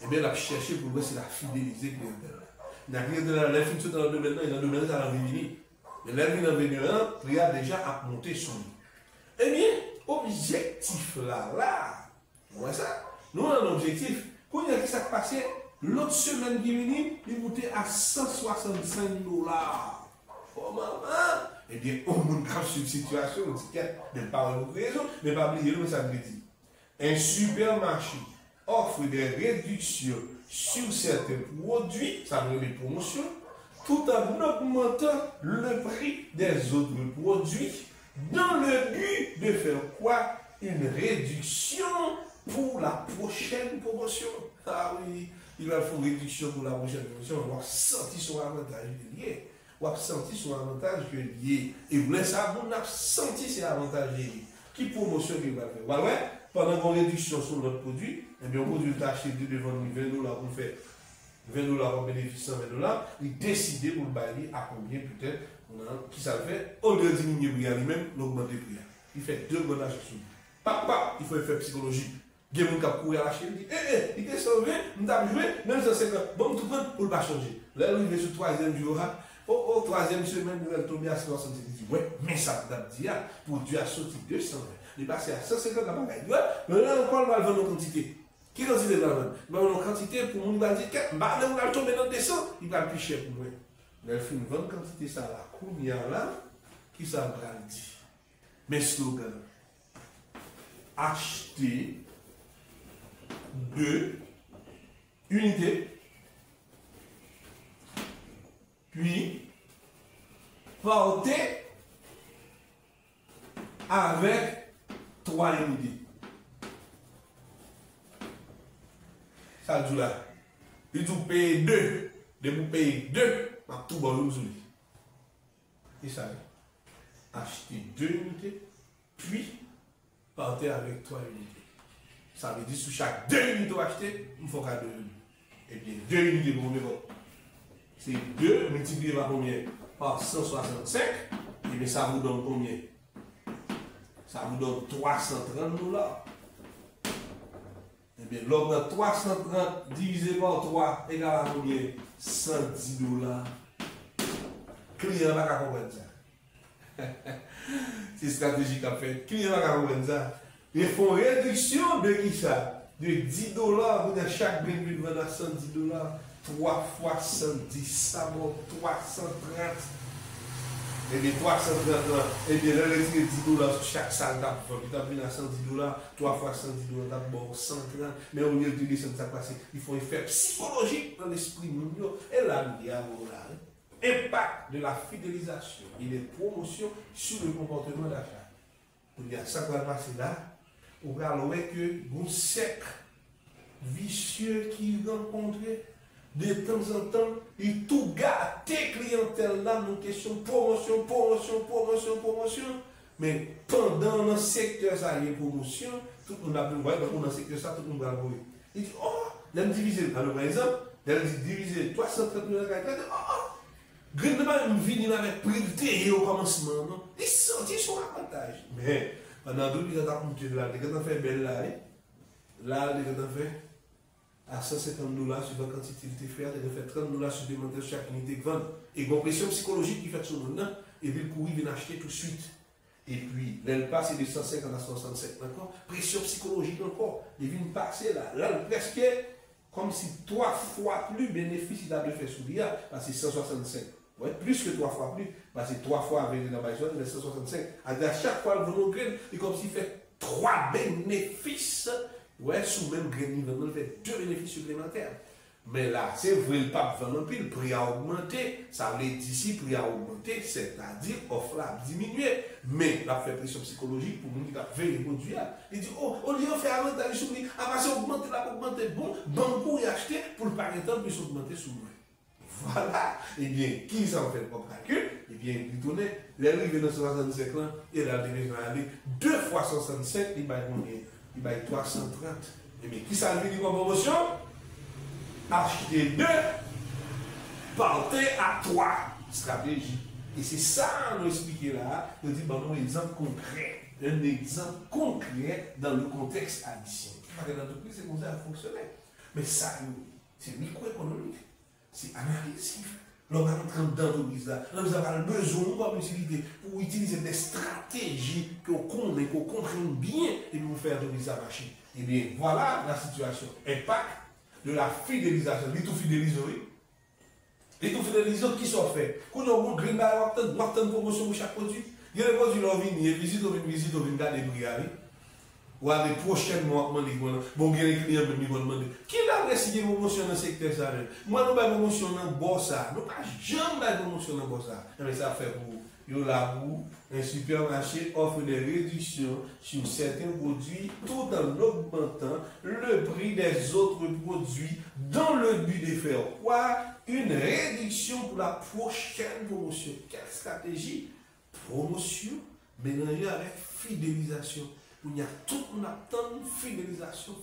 A: eh bien, il a cherché pour voir si la fidéliser clientèle. Il a clientèle, la fonction dans le domaine, il a le domaine, ça va venir. Mais là, il a venu il a déjà à monter sur lui. Eh bien, objectif là, voilà ça. Nous avons un objectif. Quand il y a qui s'est passé, l'autre semaine qui vient, il montait à 165 dollars. Oh maman! Eh bien, on nous grave sur une situation, on dit qu'il n'y a pas de raison, mais pas oublier le ça me dit. Un supermarché offre des réductions sur certains produits, ça veut dire des promotions, tout en augmentant le prix des autres produits, dans le but de faire quoi? Une réduction pour la prochaine promotion. Ah oui, il va faire une réduction pour la prochaine promotion, on va sentir son avantage lié. On a senti son avantage que lié. Et vous laissez ça, on a senti ses avantages liés. Qui promotion qu'il va faire? Voilà, ouais, pendant qu'on réduction sur notre produit, eh bien, on produit acheter devant 20 dollars pour faire 20 dollars en bénéfice 20 dollars, il décide pour le bailler à combien peut-être, qui ça fait, au lieu de diminuer le prix lui-même, l'augmenter le prix. Il fait deux bonnes achats sur lui. Papa, il faut un effet psychologique. Il y a un qui a couru à l'acheter, il dit, il est sauvé, nous avons joué, même si c'est bon, tout le monde pour ne pas changer. Là, il est sur le troisième jour. Au troisième semaine, nous allons tomber à 160. Il dit, ouais, mais ça veut dire, pour Dieu a sorti 200. Il est passé à 150 la bagaille. Mais là encore, il va vendre une quantité. Qui quantité va vendre? Il va vendre une quantité pour nous dire que, il va tomber dans le descend, il va plus cher pour moi. Mais il fait une bonne quantité, ça là. Combien là, qui ça va dire? Mes slogans. Acheter 2 unités. Puis, porter avec 3 unités. Ça dit là. Il dit payer 2. De vous payer 2, ma tout bon nous oublie. Et ça, acheter 2 unités, puis porter avec 3 unités. Ça veut dire sur chaque 2 unités acheter, il faut qu'à 2 unités. Et bien, 2 unités pour me voir. C'est 2 multiplié par combien? Par 165. Et bien ça vous donne combien? Ça vous donne 330 dollars. Et bien l'ordre 330 divisé par 3 égale à combien? 110 dollars. Client va pas comprendre ça. C'est stratégique à faire. Client va pas comprendre ça. Ils font réduction de qui ça? De 10 dollars pour chaque bénéfice de 110 dollars. 3 fois 110, ça vaut 330. Et bien 330, et bien là, les 10 dollars sur chaque salle d'affaires, puis tu as pris à 110 dollars, 3 fois 110 dollars, d'abord 130. Mais au lieu de descendre, ça passe. Il faut un effet psychologique dans l'esprit. Et là, il y a l'impact de la fidélisation et des promotions sur le comportement d'achat. Il y a ça qui va passer là. On va voir que bon sec, vicieux qui rencontre. de temps en temps, il tout gâté clientèle là, une question promotion, promotion, promotion, promotion. Mais pendant le secteur ça y est promotion, tout le monde a besoin, dans le secteur ça, tout le monde va le. Il dit, oh, il a divisé, alors par exemple, il a divisé 330 000 euros, oh, Grindement me vient avec priorité au commencement, non? Il sortit son avantage. Mais pendant 2 ans, il a monté là, il a fait belle là, il a fait à 150 $, suivant la quantité de faire, il a fait 30 $ supplémentaires chaque unité de vente. Et il y a une pression psychologique qui fait sur le monde, et puis le courrier vient acheter tout de suite. Et puis, elle passe de 150 à 65 encore, pression psychologique encore. Il vient passer là, presque comme si 3 fois plus bénéfice il a de faire sous l'IA, parce que c'est 165. Ouais, plus que 3 fois plus, parce que 3 fois avec dans la zone, il est 165. À chaque fois, le volume grain, et comme s'il fait 3 bénéfices, ouais, sous même grain niveau, il fait 2 bénéfices supplémentaires. Mais là, c'est vrai, le pape vend pile, le prix a augmenté, ça veut dire d'ici, le prix a augmenté, c'est-à-dire, offre a diminué. Mais la fait pression psychologique pour nous qui a fait les produits. Il dit, oh, au lieu de faire avantage sur lui, après ça augmenter, là, augmenter, bon, banco et acheter pour le paquet temps, puis augmenter sur lui. Voilà. Eh bien, qui s'en fait le calcul? Eh bien, il tourne, les arrivé dans 65 ans, et là, il va aller 2 fois 65, il va combien? Il va 330. Eh bien, qui s'en fait comme promotion? Acheter 2, partez à 3 stratégies. Et c'est ça, nous expliquer là, nous dit, bon, un exemple concret dans le contexte haïtien. Parce que l'entreprise, c'est comme ça a fonctionné. Mais ça, c'est microéconomique. C'est analyse qui fait. L'on va entrer dans l'entreprise là. Nous avons besoin pour utiliser des stratégies qu'on connaît, qu'on comprenne bien et pour faire l'entreprise marcher. Et bien, voilà la situation. Impact de la fidélisation. Les tout fidélisés. Les tout fidélisés qui sont faits. Quand on a un green une promotion pour chaque produit, il y a des produits qui viennent, visite, on vient garder les prix. Ou à des prochaines mois, bon, il y a des clients qui vont demander qui a signé une promotion dans le secteur ça. Moi, nous avons une promotion dans le bossa. Nous n'avons jamais une promotion dans le bossa. Mais ça fait pour un supermarché offre des réductions sur certains produits tout en augmentant le prix des autres produits dans le but de faire quoi? Une réduction pour la prochaine promotion. Quelle stratégie? Promotion mélangée avec fidélisation. Il y a tout on attend fidélisation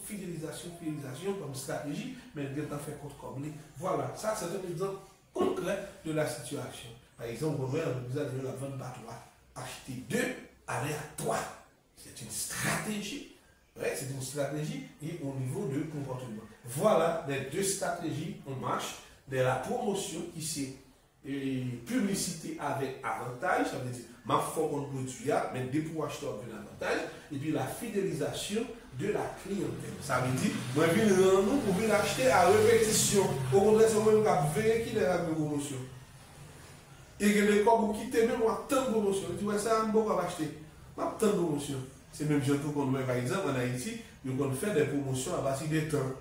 A: comme stratégie, mais il y a fait contre combler. Voilà, ça c'est un exemple concret de la situation. Par exemple, on vous avez la vente par 3. Acheter 2, aller à 3. C'est une stratégie. Ouais, c'est une stratégie et au niveau de comportement. Voilà les 2 stratégies en marche de la promotion qui c'est publicité avec avantage, ça veut dire ma forme on produit, mais des pour acheter avec avantage, et puis la fidélisation de la clientèle. Ça veut dire, moi je viens nous pour venir acheter à répétition. Au contraire, c'est moi qui vais qui est la promotion. Et que les corps qui quitter même moi tant de promotion. Tu vois ça, on va acheter. Pas tant de promotion. C'est même surtout qu'on met par exemple en Haïti, on fait des promotions à partir des temps.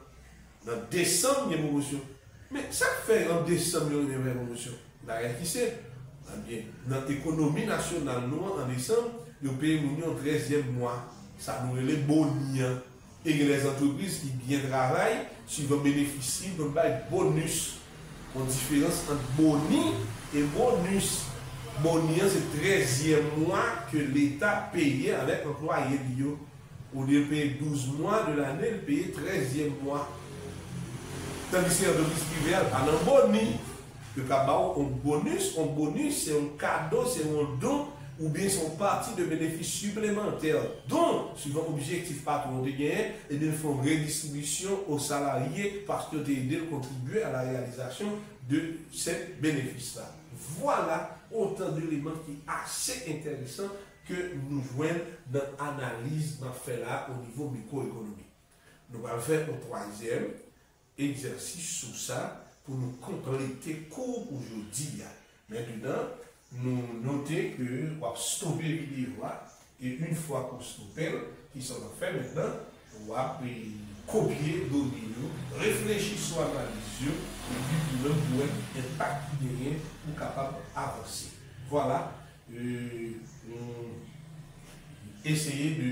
A: Dans décembre, il y a des promotions. Mais ça fait en décembre, il y a des promotions. D'ailleurs, qui sait? Dans l'économie nationale, nous, en décembre, nous payons au 13e mois. Ça nous les boni. Et les entreprises qui bien travaillent, si vont bénéficier d'un bonus. En différence entre boni et bonus. Boni, c'est 13e mois que l'État payait avec l'employé. Au lieu de payer 12 mois de l'année, il payait 13e mois. Tandis que l'entreprise privée, elle a un boni. Le cabao, un bonus, c'est un cadeau, c'est un don, ou bien son partie de bénéfices supplémentaires. Donc, suivant l'objectif patron de gagner, et ils font redistribution aux salariés parce que aidé à contribuer à la réalisation de ces bénéfices-là. Voilà autant d'éléments qui sont assez intéressants que nous joignons dans l'analyse dans fait là au niveau microéconomique. Nous allons faire un 3e exercice sur ça pour nous compléter le cours aujourd'hui. Maintenant, nous notons que on va stopper la vidéo et une fois qu'on stoppe, qui sont fait maintenant, on va copier l'audio, réfléchir sur l'analyse et puis nous pouvons impacter derrière pour capable d'avancer. Voilà, essayer de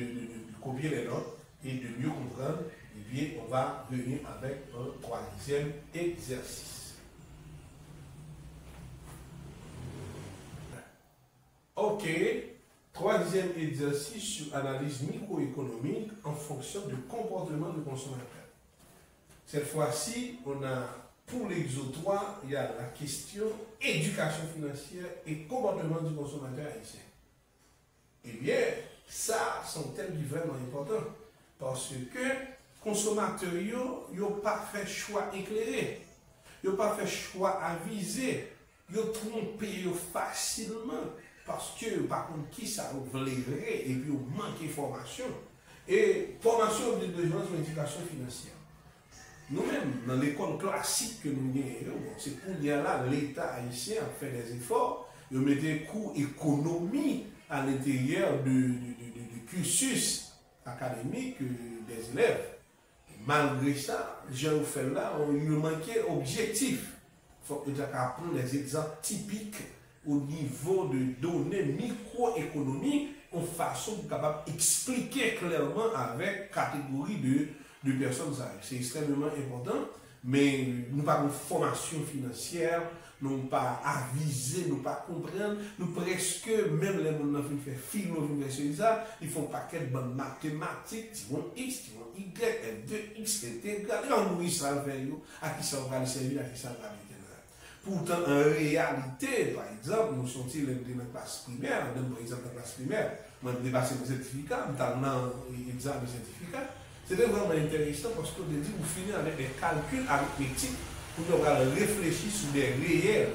A: copier les notes et de mieux comprendre, eh bien, on va venir avec un troisième exercice. Ok, troisième exercice sur analyse microéconomique en fonction du comportement du consommateur. Cette fois-ci, on a pour l'exo-3, il y a la question éducation financière et comportement du consommateur haïtien. Eh bien, ça, c'est un thème qui est vraiment important parce que consommateurs n'ont pas fait choix éclairé, ils n'ont pas fait choix avisé, ils ont trompé facilement parce que, par contre, qui ça voulait et puis ils manque de formation. Et formation de besoin sur l'éducation financière. Nous-mêmes, dans l'école classique que nous avons, c'est pour dire là, l'État haïtien a fait des efforts, il met des cours économie à l'intérieur du cursus académique des élèves. Malgré ça, j'ai fait là, il nous manquait objectif. Il faut apprendre des exemples typiques au niveau de données microéconomiques en façon capable d'expliquer clairement avec catégorie de personnes âgées. C'est extrêmement important, mais nous pas une formation financière, nous pas aviser, nous pas comprendre, nous presque, même les gens qui font philo, ça, ils font pas quelle bonne mathématiques, ils vont X, ils vont Y, F2, X est égal, ils vont ça faire, à qui ça va servir, à qui ça va être. Pourtant, en réalité, par exemple, nous sommes dans la classe primaire, par exemple, dans la classe primaire, nous avons dépassé le certificat, nous avons l'examen de certificat. C'était vraiment intéressant parce qu'on dit vous finissez avec des calculs arithmétiques pour nous réfléchir sur des réels.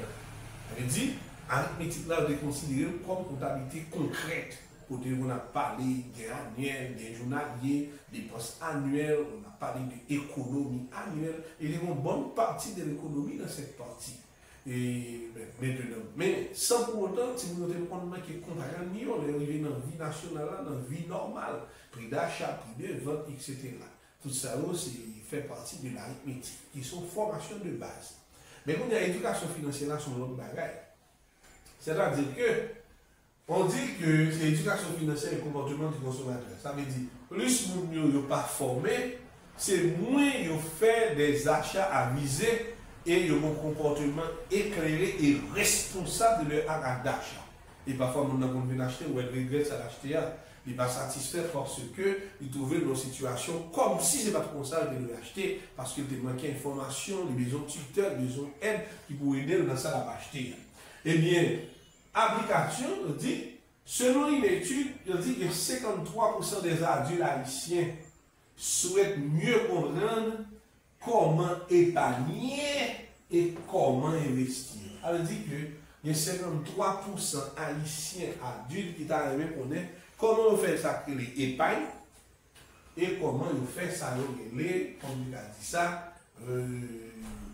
A: On dit, arithmétique là, on est considéré comme comptabilité concrète. Côté on a parlé des annuels, des journaliers, des postes annuels, on a parlé de l'économie annuelle, et il y a une bonne partie de l'économie dans cette partie. Et maintenant, mais sans pour autant, si vous notez compte que comparé million, on est arrivé dans la vie nationale, dans la vie normale, prix d'achat, prix de vente, etc. Tout ça aussi fait partie de l'arithmétique, qui sont formations de base. Mais quand il y a l'éducation financière, là, sont l'autre bagaille. C'est-à-dire que, on dit que c'est l'éducation financière et le comportement du consommateur. Ça veut dire, plus nous ne pas formé, c'est moins ils fait des achats avisés et ils ont un comportement éclairé et responsable de leur acte d'achat. Et parfois, nous avons besoin d'acheter ou elle regrette à l'acheter, il n'est pas satisfait parce qu'il trouvait dans une situation comme si ce n'est pas trop ça de l'acheter parce qu'il manquait d'informations, des besoins tuteurs, des besoins d'aide qui pourraient aider dans ça à acheter. Eh bien, application, on dit, selon une étude, on dit que 53% des adultes haïtiens souhaitent mieux comprendre comment épargner et comment investir. Alors, on dit que il y a 53% haïtiens adultes qui arrivent à connaître comment on fait ça que l'épargne et comment on fait ça, comme il a dit ça,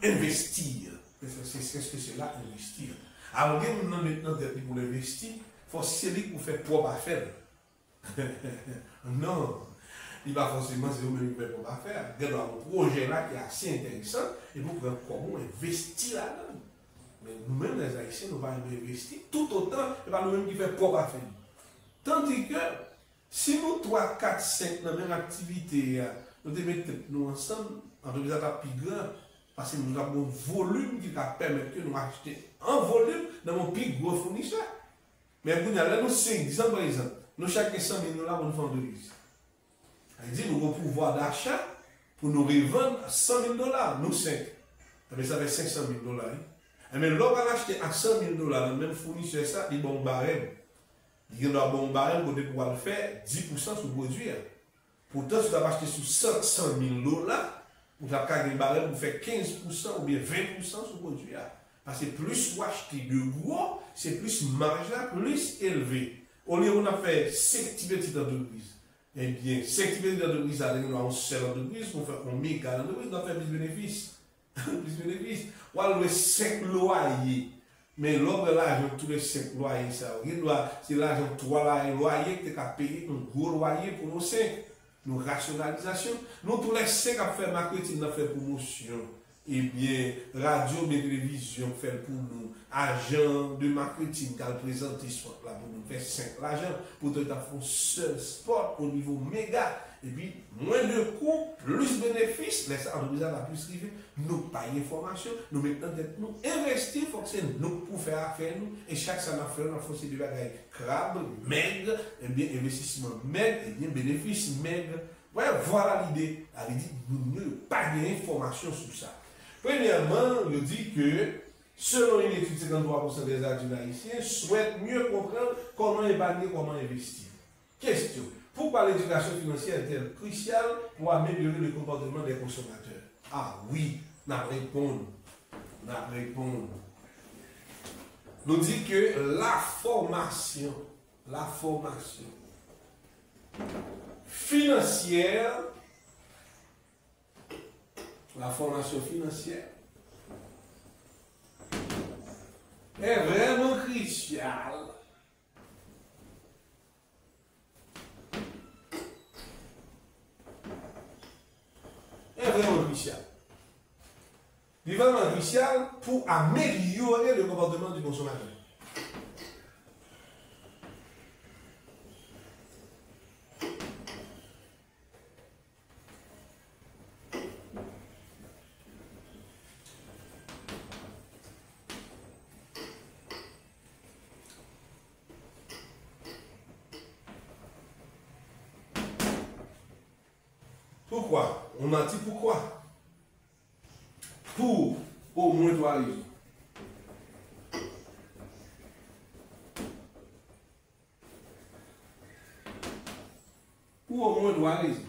A: investir. Qu'est-ce que c'est là, investir? Alors, maintenant, pour investir, il faut celui pour faire propre affaire. Non, il va forcément c'est vous-même qui fait propre affaire. Il y a un projet là qui est assez intéressant et vous pouvez comment investir là-dedans. Mais nous-mêmes, les Haïtiens, nous allons investir tout autant, et pas nous-mêmes qui fait propre affaire. Tandis que, si nous 3, 4, 5 dans la même activité, nous mettons nous ensemble, en devenant plus grand, parce que nous avons un volume qui va permettre que nous achetions en volume dans mon plus gros fournisseur. Mais pour nous, 5, 10 ans par exemple, nous chacun 100 000 $ pour nous vendre de l'huile. Il dit nous avons pouvoir d'achat pour nous revendre à 100 000 $, nous 5. Mais ça fait 500 000 $. Mais l'on va acheter à 100 000 $, le même fournisseur, ça, il bon barème. Il y a un bon barème pour pouvoir le faire 10% sur le produit. Pourtant, si tu as acheté sur 100 000 $, vous avez un barème pour faire 15% ou bien 20% sur le produit. Parce que plus vous achetez de gros, c'est plus marge plus élevé. Au lieu on a fait 5 petites entreprises. Eh bien, 5 petites entreprises, on a une seule entreprise, on fait un méga entreprise, on fait plus de bénéfices. Plus de bénéfices. Ou alors 5 loyers. Mais l'ordre de l'argent, tous les 5 loyers, c'est l'argent 3 loyers que tu as payé, un gros loyer pour nos 5. Nos rationalisations. Nous, tous les 5 à faire marketing, nous fait promotion. Eh bien, radio, télévision, fait pour nous. Agent de marketing, qui a présenté sport là pour nous faire 5 l'argent. Pour te faire un seul sport au niveau méga. et puis moins de coûts, plus de bénéfices, les entreprises va plus river, nous payons information, nous mettons tête, nous investir, il faut que c'est nous pour faire affaire, nous, et chaque ça n'a fait, on a fait des bagages crabe, maigre, et bien investissement maigre, et bien bénéfice maigre. Ouais, voilà l'idée. Elle dit, nous ne pas d'informations sur ça. Premièrement, il dit que, selon une étude, 53% des adultes haïtiens souhaitent mieux comprendre comment épargner, comment investir. Question. Pourquoi l'éducation financière est-elle cruciale pour améliorer le comportement des consommateurs? Ah oui, nous répondons. Nous dit que la formation financière, est vraiment cruciale. Est vraiment crucial. Il est vraiment crucial pour améliorer le comportement du consommateur. Pourquoi? On a dit pourquoi? Pour au moins trois raisons. Pour au moins trois raisons.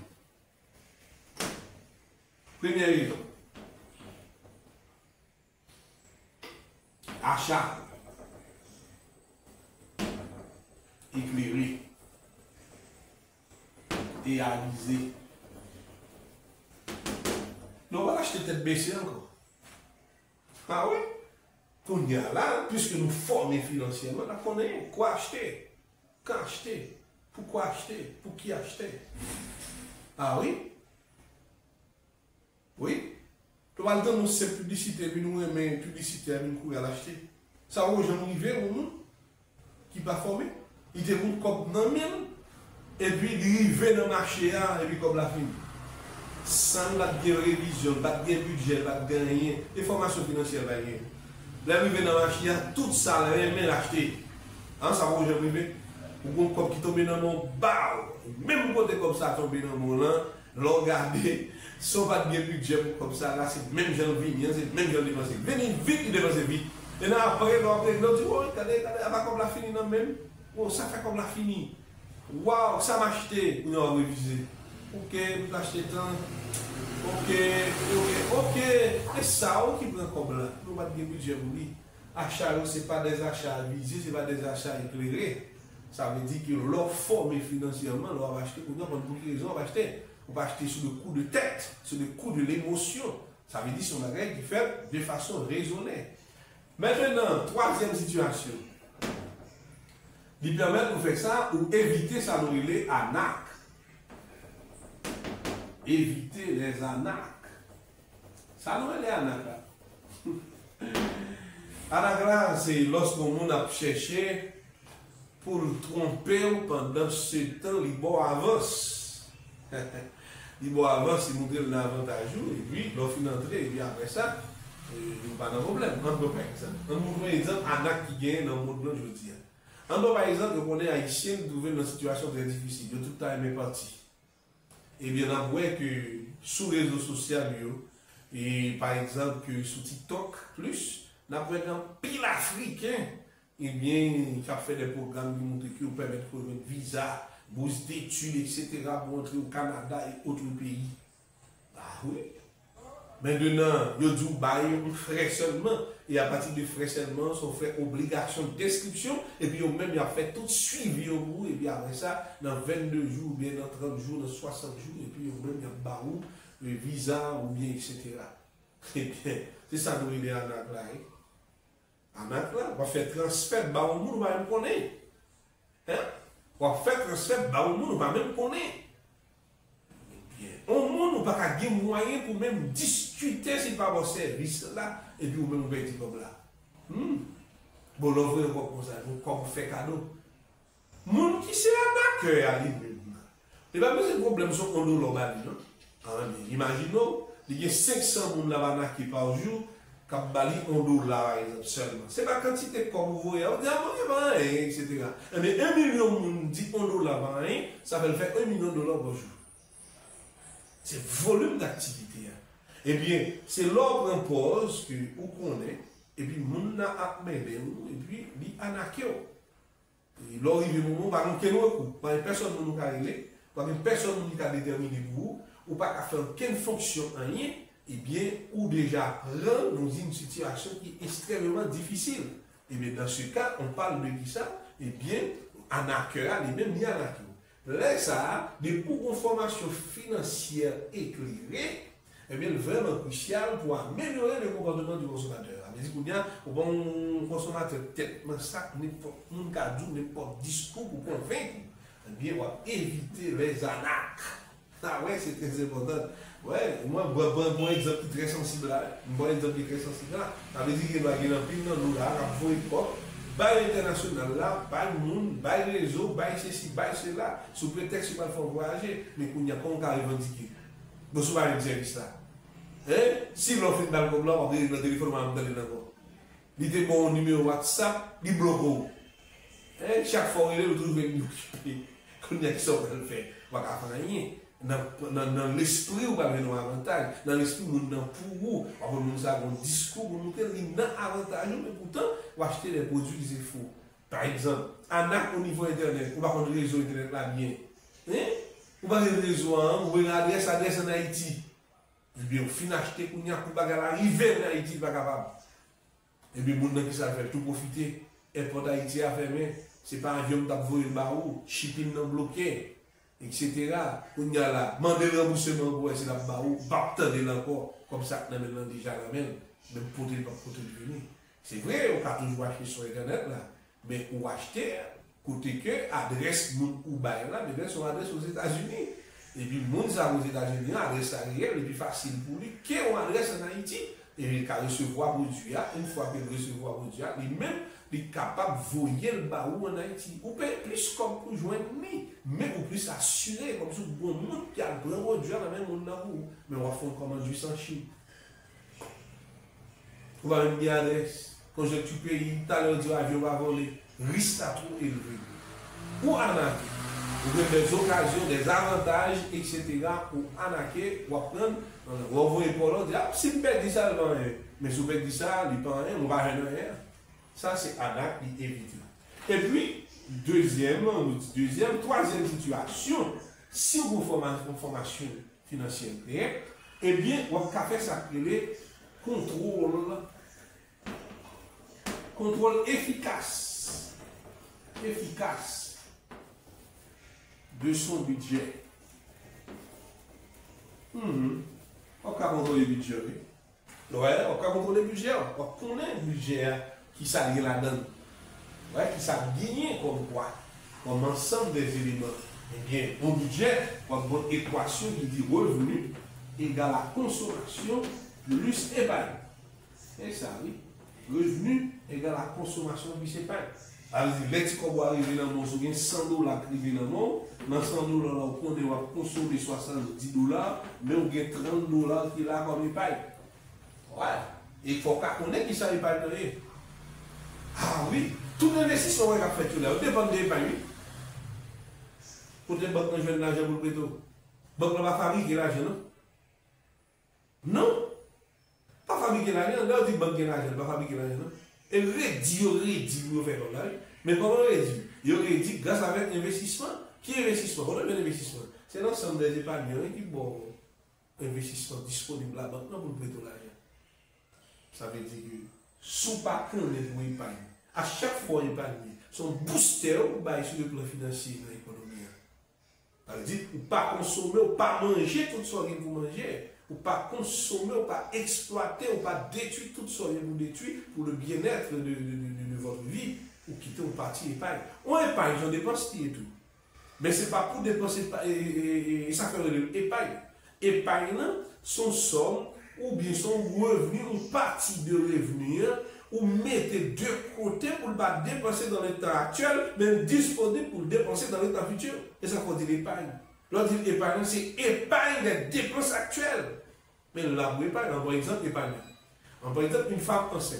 A: Première raison. Achat éclairé et avisé. Nous on va acheter tête baissée encore. Ah oui? Qu'on y a là, puisque nous formons financièrement, on connaît quoi acheter, quand acheter, pourquoi acheter, pour qui acheter. Ah oui? Oui? Tu vas le temps nous cette publicité, puis nous aimons une publicité, nous courir à l'acheter. Ça va aux gens arriver au monde qui ne pas formé. Ils déroulent comme dans le même, et puis ils arrivent dans le marché, et puis comme la fin. Sans la révision, pas de budget, pas de rien, les formations financières, pas rien. Là, vous venez dans la machine, tout ça, mais l'acheter. Ça va vous arriver. Ou comme qui tombe dans mon bar, même côté comme ça, tombe dans mon là, regardez, sans pas de budget comme ça, là, c'est même gens vignes, c'est même gens dépensés. Venez vite, dépensez vite. Et là, après, on dit, oh, regardez, elle va comme la fini dans même. Oh, ça fait comme la fini. Waouh, ça m'a acheté. On a révisé. Ok, vous achetez tant. Ok. Et ça, qui prend comme là? Nous pas de budget pour lui. Achat, ce n'est pas des achats visés, ce n'est pas des achats éclairés. Ça veut dire que leur forme financièrement, on va acheter pour quelle raison on va acheter? On va acheter sur le coup de tête, sur le coup de l'émotion. Ça veut dire que c'est une règle qui fait de façon raisonnée. Maintenant, troisième situation. Il permet de faire ça ou éviter ça, nous les arnaques. Éviter les arnaques. Ça nous les arnaques là. Arnaque là, c'est lorsqu'on a cherché pour le tromper pendant ce temps, il boit avance. Il boit avance, il montre l'avantage, et puis l'on finit d'entrer, et puis après ça, il n'y a pas de problème. On par exemple, arnaque qui gagne dans le monde aujourd'hui. On par exemple, on est haïtien, nous trouvons dans une situation très difficile, de tout le temps est parti. Et bien, on voit que sur les réseaux sociaux, et par exemple, que sur TikTok, plus, on a un pile africain, et bien, il a fait des programmes qui nous permettent de faire visa, bourse d'études, etc., pour entrer au Canada et autres pays. Ah oui. Maintenant, il y a du frais seulement. Et à partir du frais seulement, on fait obligation de description. Et puis, même, il a fait tout suivi au bout. Et puis, après ça, dans 22 jours, ou bien dans 30 jours, dans 60 jours, et puis, même, il y a barou, visa, ou bien, etc. Et bien, c'est ça nous il est en là. En là, on va faire transfert, bah, au monde, on va même connaître. Hein? On va faire transfert, bah, au monde, on va même connaître. Au monde, on va pas avoir moyen pour même discuter si pas vos services là, et puis vous même vous dire comme là. Bon, l'ouvrir comme ça, comme vous faites cadeau. Monde qui c'est un accueil à lui-même. Il n'y a pas de problème sur $1 bali, non? Imaginons, il y a 500 personnes qui par jour, qui bali $1 seulement. Ce n'est pas quantité comme vous voyez, on dit, ah, bon, etc. Mais 1 million de personnes dit $1, ça va faire $1 million par jour. C'est volume d'activité. Eh bien, c'est l'ordre en pause que vous connaissez, et puis moun na apmede ou, et puis li anake ou. L'or il y a un moment, par exemple, personne ne nous a réglé, personne ne nous a déterminé pour vous, ou pas faire aucune fonction en rien, eh bien, ou déjà rend dans une situation qui est extrêmement difficile. Et bien, dans ce cas, on parle de qui ça? Eh bien, anake, les mêmes ni anake. Là, ça, des pour une formation financière éclairée, eh bien, vraiment crucial pour améliorer le comportement du consommateur. Mais il y a un bon consommateur, tellement ça, n'importe discours pour convaincre, eh bien, on va éviter les arnaques. Ah ouais, c'est très important. Ouais, moi, bon exemple très sensible là. Bon exemple très sensible là. Ça veut dire qu'il y a un pile dans nous là, à l'époque, bail international là, bail monde, bail réseau, bail ceci, bail cela, sous prétexte qu'il va faire voyager, mais qu'on y a pas encore revendiqué. Vous savez le service là. Si l'on fait dans le là, on va dire le téléphone, on va donner encore. Il était bon numéro WhatsApp, il bloque. Chaque fois, il est trouvé une occupé. Qu'on y a qui sort de le faire. On va faire rien. Dans l'esprit, on va avoir un avantage. Dans l'esprit, on va pour vous. On va nous avoir un discours, on va nous avoir un avantage. Mais pourtant, on va acheter des produits qui sont faux. Par exemple, au niveau Internet, on va prendre le réseau Internet là bien. On va avoir le réseau, on va adresse en Haïti. Eh bien, au final, acheter qu'on y a pour bagarre arriver en Haïti, pas capable. Et bien, les gens qui savent faire tout profiter. Import Haïti a fermé. Ce n'est pas un avion qui a volé le barou, shipping non bloqué, etc. On y a là, demander le remboursement pour essayer de barou, pas attendre encore. Comme ça, on a déjà la même pour venir. C'est vrai, on a toujours acheté sur Internet là. Mais on acheter, côté que adresse ou bail là, mais son adresse aux États-Unis. Et puis, le monde aux États-Unis, adresse réelle, et puis facile pour lui, qui est adresse en Haïti, et il va recevoir produit, une fois qu'il recevoir produit, lui-même, il est capable de voyer le baou en Haïti. Ou plus comme pour joindre lui, mais ou plus assuré, comme si bon monde qui a le grand produit dans le même monde dans vous. Mais on va faire une commande sans Chine. On va même dire adresse, conjoncture pays, tout à l'heure, l'avion va voler, risque à trop élevé. Ou arnaquer. Vous avez des occasions, des avantages, etc. pour arnaquer, pour apprendre, on va envoyer pour l'autre, dire, si vous perdez ça, mais si vous perdez ça, il ne pas rien, on va rien. Ça, c'est arnaque, il évite. Et puis, troisième situation, si vous avez une formation financière, eh bien, on va faire ça appeler contrôle efficace de son budget. On va contrôler le budget. Ouais, on va contrôler le budget. On va connaître le budget qui s'allie là-dedans. Ouais, qui s'allie comme quoi? Comme ensemble des éléments. Eh bien, un budget, on va une équation qui dit revenu égale à consommation plus épargne. C'est ça, oui. Revenu égale à consommation plus épargne. Alors, les petits qu'on va arriver dans le monde, il y a $100 qui arrivent dans le monde. Dans $100, on va consommer $70, mais on a $30 qui est là comme épargne. Ouais. Et il faut qu'on ait qui ça épargne. Ah oui, tout investissement qu'on a fait tout là, on dépend de l'épargne. Pour les banques, on joue de l'argent pour le prêter. Banque, on va fabriquer l'argent, non? Non. Pas fabriquer l'argent, on dit banque, l'argent, pas fabriquer l'argent, non? Et réduit, vous faites comme là. Mais comment réduit? Il réduit grâce à l'investissement. Qui est investissement? On a un investissement. C'est l'ensemble des épargnants qui ont un investissement disponible là-bas pour prêter l'argent. Ça veut dire que sous pas qu'on les pour épargner. À chaque fois épargner, son booster ou sur le plan financier dans l'économie. Ça veut dire ou pas consommer, ou pas manger tout ce que vous mangez. Ou pas consommer, ou pas exploiter, ou pas détruire tout ce que vous détruisez pour le bien-être de votre vie, ou quitter une partie épargne. On épargne, on dépense et tout. Mais ce n'est pas pour dépenser et ça fait l'épargne. Épargne, son somme, ou bien son revenu, une partie de revenu, ou mettez de côté pour ne pas dépenser dans l'état actuel, mais disponible pour le dépenser dans l'état futur. Et ça faut dire l'épargne. L'autre dit épargne, c'est épargne des dépenses actuelles. Mais là, vous épargne, par exemple, épargne. Par exemple, une femme enceinte.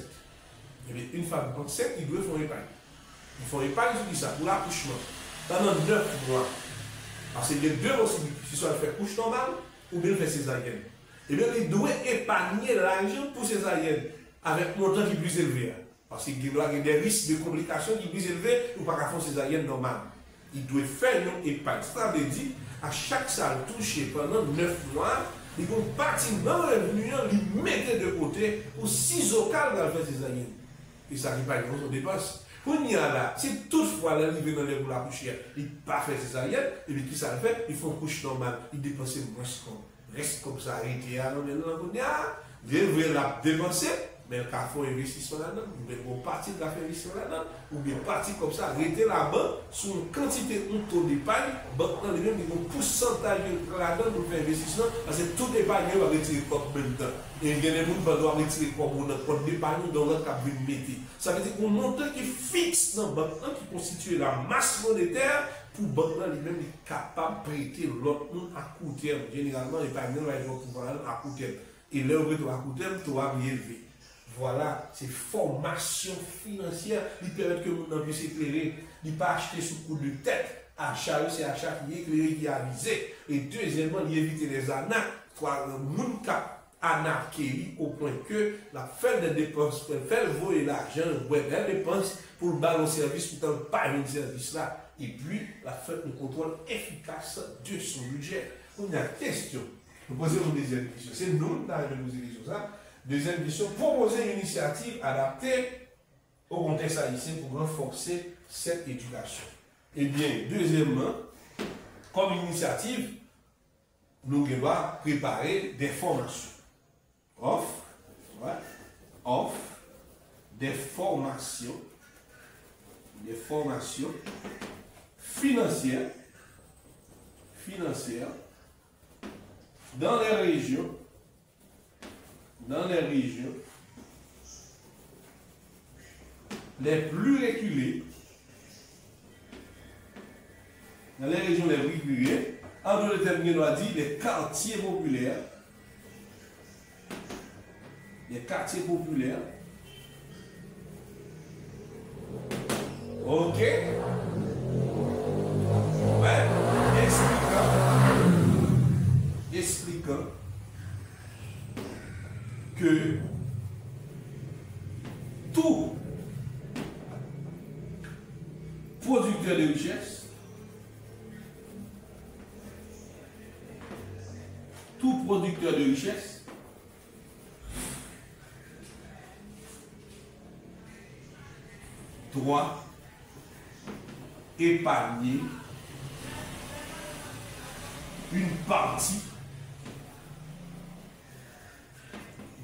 A: Une femme enceinte, il doit faire épargne. Ils font épargne sur ça, pour l'accouchement. Pendant 9 mois. Parce qu'il y a deux possibilités. Soit elle fait couche normale, ou bien elle fait césarienne. Et bien, il doit épargner l'argent pour césarienne, avec un montant qui est plus élevé. Parce qu'il doit y avoir des risques de complications qui sont plus élevés, ou pas qu'à faire césarienne normale. Il doit faire une épargne. Ça veut dire, à chaque salle touchée pendant 9 mois, il vont partir dans le revenu, il mettent de côté pour 6 occasions dans le faire césarienne. Et ça n'est pas une grosse dépense. Pour y a là, si toutefois l'arrivée dans les roues la couche, il n'a pas fait césarienne, et puis qui ça le fait, ils font couche normale, ils dépensent moins qu'on reste comme ça, arrêté à l'on la dépenser, mais le cas faut investissement là-dedans, ou bien une partie de la faire investissement là-dedans, ou bien partie comme ça, arrêter là-bas, sur une quantité de taux d'épargne, banque dans les mêmes, il y a un pourcentage là-dedans pour faire investissement, parce que tout épargne va retirer comme même temps. Et il y a des gens qui doivent retirer comme un compte d'épargne dans l'autre cap de métier. Ça veut dire qu'un montant qui fixe dans la banque, qui constitue la masse monétaire, pour banque dans lui-même est capable de prêter l'autre monde à court terme. Généralement, l'épargne va être pouvoir à court terme. Et là où tu as à court terme, tu vas bien élevé. Voilà, c'est formation financière qui permet que nous puisse éclairer, ne pas acheter sous coup de tête. Achat, c'est achat qui est éclairé, qui est avisé. Et deuxièmement, il éviter les arnaques. Le monde qui anarqué au point que la fin des dépenses, faire voler l'argent, les dépenses pour le ballon service, pour ne pas un service là. Et puis, la fin un contrôle efficace de son budget. On a une question. Nous posons une deuxième question. C'est nous qui avons posé une question. Deuxième question, proposer une initiative adaptée au contexte haïtien pour renforcer cette éducation. Eh bien, deuxièmement, comme initiative, nous devons préparer des formations. Offre des formations financières dans les régions les plus reculées, en d'autres termes, on a dit les quartiers populaires, ok, ouais, expliquant que tout producteur de richesse, doit épargner une partie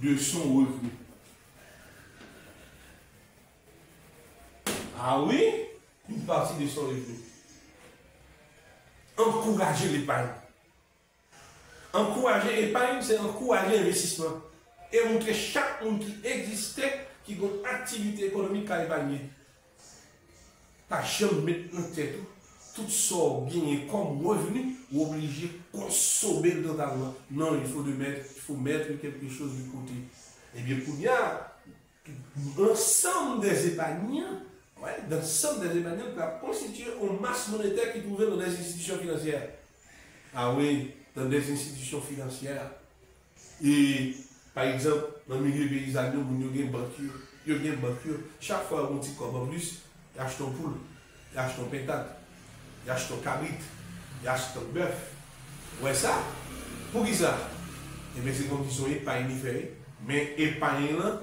A: de son revenu. Ah oui, une partie de son revenu. Encourager l'épargne. Encourager l'épargne, c'est encourager l'investissement. Et montrer chaque monde qui existait, qui a une activité économique à épargner. Pas jamais mettre en tête tout ça bien comme revenu, ou obligé de consommer totalement. Non, il faut mettre quelque chose de côté. Et bien, pour y a l'ensemble des épargnants, qui a constitué une masse monétaire qui trouvait dans les institutions financières. Ah oui, dans des institutions financières. Et par exemple, dans le milieu paysan, il y a une banquier. Chaque fois qu'on dit comme en plus, il achète un poule, il achète un pétate, il achète un cabrit, il achète un bœuf. Ouais, ça, pour qui ça? Et bien, c'est comme qu'ils sont épargnés, mais épargnés là,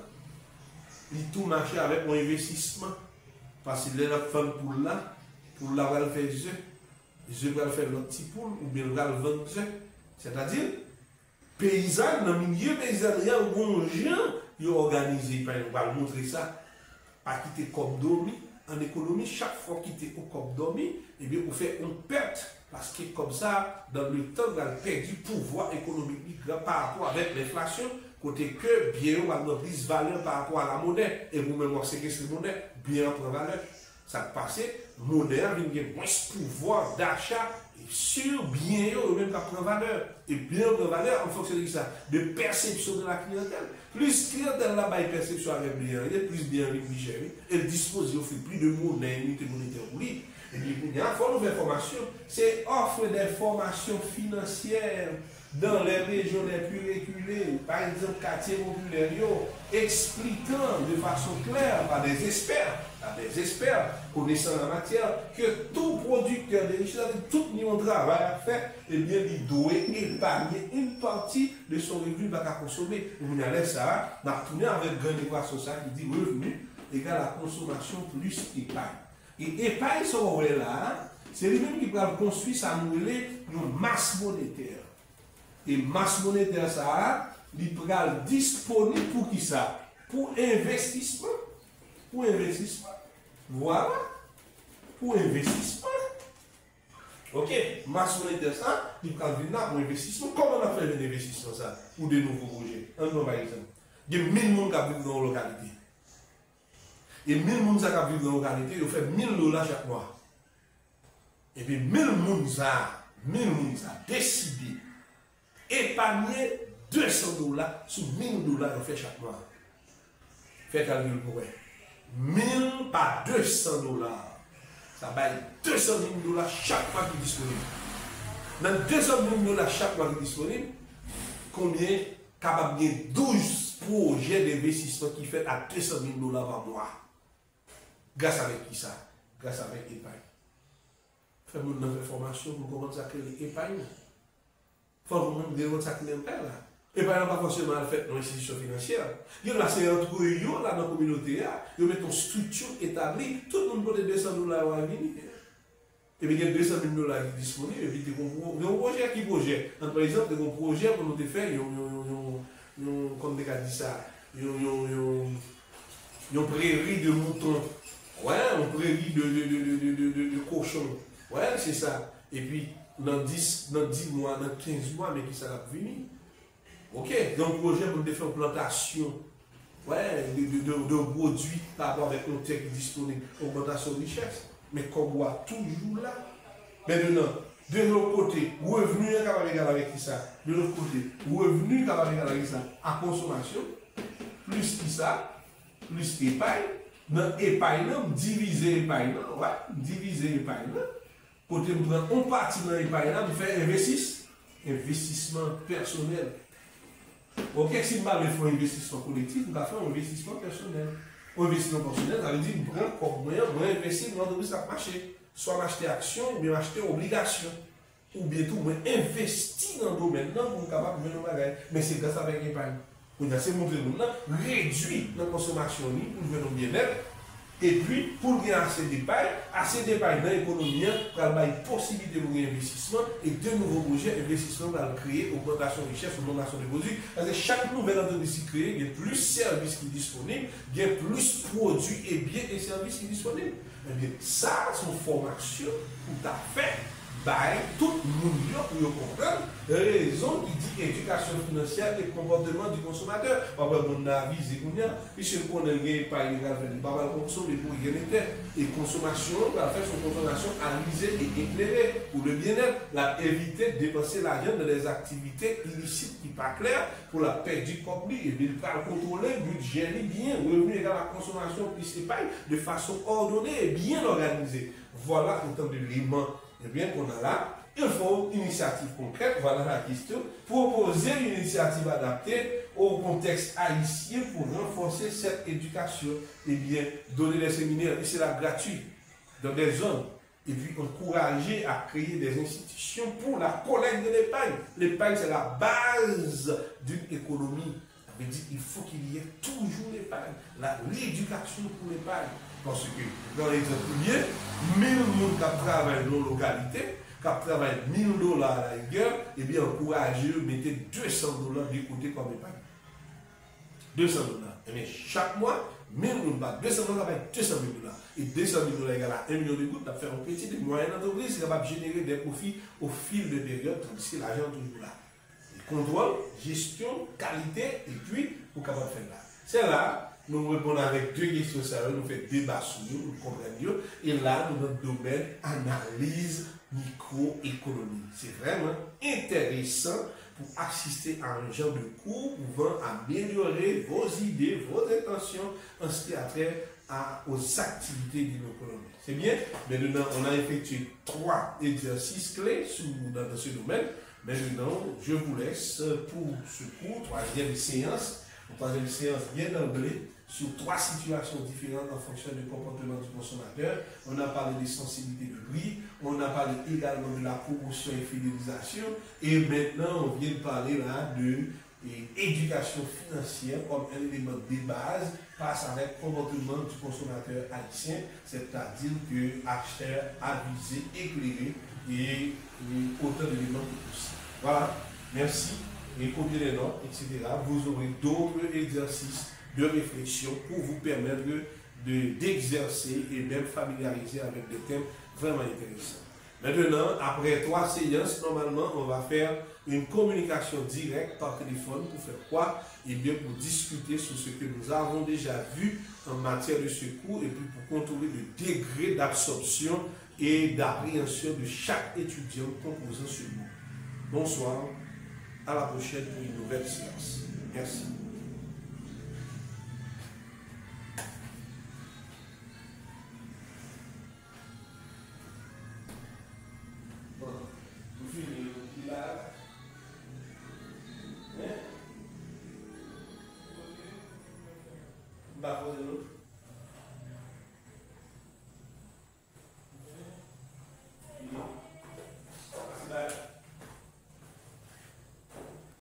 A: ils tout marché avec un investissement. Parce qu'il est la femme pour la faire des œufs. Je vais faire l'autre petit poule, ou bien le vendre des œufs. C'est-à-dire, paysan, dans le milieu paysan, il y a un bon gens qui ont organisé, on va montrer ça, pas quitter comme dormi. En économie, chaque fois quitter au comme dormi, eh bien, on fait une perte. Parce que comme ça, dans le temps, on a perdu pouvoir économique par rapport avec l'inflation, côté que bien on a plus valeur par rapport à la monnaie. Et vous-même, vous savez que c'est monnaie, bien prend valeur. Ça passe, monnaie a moins pouvoir d'achat, et sur bien, même qui prend valeur. Et bien prend valeur en fonction de ça, de perception de la clientèle. Plus clientèle là-bas, perception avec bien, plus bien, plus cher, elle dispose, il fait plus de monnaie, unité monétaire pour lui. Et puis, il faut une formation, c'est offre des formations financières dans les régions les plus reculées, par exemple, quartier populaire, expliquant de façon claire par des experts connaissant la matière, que tout producteur de richesse, tout niveau de travail à faire, eh bien, il doit épargner une partie de son revenu à consommer. Vous allez ça, on a tourné avec grande équation ça qui dit revenu égale à consommation plus épargne. Et épargne, son là, c'est lui-même qui va construire sa monnaie, une masse monétaire. Et masse monétaire, ça, il va disponible pour qui ça? Pour investissement. Pour investissement. Voilà. Pour investissement. Ok, masse monétaire, ça, il va venir pour investissement. Comment on a fait l'investissement, ça? Pour de nouveaux projets. Un nom, par exemple. Il y a 1000 personnes qui vivent dans la localité. Et 1000 personnes qui vivent dans la localité, ils font $1000 chaque mois. Et puis 1000 personnes ont décidé épargner $200 sur $1000 fait chaque mois. Faites calcul pour eux. 1000 par $200. Ça va être $200 000 chaque mois qui est disponible. Dans $200 000 chaque mois qui est disponible, combien capable de 12 projets d'investissement qui fait à $200 000 par mois. Grâce avec qui ça? Grâce avec l'épargne. Faites-moi une formation pour comment ça crée l'épargne. Il faut que vous ayez ça clientèle. Et par exemple, pas forcément fait dans l'institution financière. Il y a c'est entre eux, là, dans la communauté, ils mettent une structure établie, tout le monde peut $200 à venir. Et puis il y a $200 000 qui sont disponibles, et puis il y a un projet qui projet. Par exemple, il y a un projet pour nous faire, comme on a dit ça, il y a une prairie de moutons, ouais, une prairie de cochons, ouais, c'est ça. Et puis, dans 10 mois, dans 15 mois, mais qui ça va venir. Ok, donc projet pour faire une plantation, ouais, de produits par rapport avec le terre qui est disponible, augmentation de richesse. Mais qu'on voit toujours là. Maintenant, de l'autre côté, revenu avec ça. De l'autre côté, revenu avec ça à consommation, plus qui ça, plus épargne. Dans épargne, diviser épargne, ouais, diviser épargne. Côté, on prend une partie de l'épargne, on fait investissement personnel. Ok, si vous avez fait un investissement collectif, vous avez fait un investissement personnel. Un investissement personnel, ça veut dire que vous prenez comme moyen investir dans l'entreprise qui a marché. Soit m'acheter action, ou bien m'acheter obligation. Ou bien tout, investir dans le domaine pour être capable de faire nos bagages. Mais c'est grâce avec l'épargne. On a ces montrer nous réduire la consommation pour faire nos bien-être. Et puis, pour gagner assez d'épargne dans l'économie, pour avoir une possibilité de investissement et de nouveaux projets d'investissement pour créer augmentation de richesse, augmentation de produits. Parce que chaque nouvelle entreprise qui crée, il y a plus de services qui sont disponibles, il y a plus de produits et biens et services qui sont disponibles. Eh bien, ça, c'est une formation pour ta fait. Tout le monde pour comprendre raison qui dit éducation financière et comportement du consommateur. Pas on a visé puisque on a gagné pas illégal, pas mal consommer pour y gagner. Et consommation, va faire son consommation analysée et éclairée pour le bien-être, éviter de dépenser l'argent dans des activités illicites qui ne sont pas claires pour la perte du corps et de contrôler le budget bien, revenu égal à la consommation plus épargne de façon ordonnée et bien organisée. Voilà en termes de l'élément. Eh bien, qu'on a là, il faut une initiative concrète, voilà la question, proposer une initiative adaptée au contexte haïtien pour renforcer cette éducation, eh bien, donner des séminaires, et c'est là gratuit, dans des zones, et puis encourager à créer des institutions pour la collecte de l'épargne. L'épargne, c'est la base d'une économie. Ça veut dire qu'il faut qu'il y ait toujours l'épargne, l'éducation pour l'épargne. Parce que dans les premiers, 1000 personnes qui travaillent dans la localité, qui travaillent $1000 à la rigueur, et bien encourager, mettez $200 de côté comme épargne. $200. Et bien chaque mois, 1000 personnes, 200 $, ça va être $200 000. Et $200 000 égale à 1 million de gouttes, ça fait un petit et moyen entreprise, c'est capable de générer des profits au fil de période, tandis que l'argent est toujours là. Contrôle, gestion, qualité, et puis, vous capable de faire là. C'est là. Nous répondons avec deux questions, ça nous fait débat sur nous, nous comprenons. Et là, dans notre domaine, analyse microéconomie. C'est vraiment intéressant pour assister à un genre de cours pouvant améliorer vos idées, vos intentions en ce qui a trait aux activités d'économie. C'est bien. Maintenant, on a effectué 3 exercices clés dans ce domaine. Maintenant, je vous laisse pour ce cours, troisième séance bien d'emblée, sur 3 situations différentes en fonction du comportement du consommateur. On a parlé des sensibilités de prix, on a parlé également de la promotion et fidélisation, et maintenant on vient de parler là de éducation financière comme un élément de base face avec le comportement du consommateur haïtien, c'est-à-dire que acheteur avisé, éclairé et autant d'éléments que possible. Voilà, merci, et copiez les notes, etc. Vous aurez d'autres exercices de réflexion pour vous permettre d'exercer et même familiariser avec des thèmes vraiment intéressants. Maintenant, après 3 séances, normalement, on va faire une communication directe par téléphone pour faire quoi? Et bien pour discuter sur ce que nous avons déjà vu en matière de secours et puis pour contrôler le degré d'absorption et d'appréhension de chaque étudiant composant ce groupe. Bonsoir, à la prochaine pour une nouvelle séance. Merci. Bah,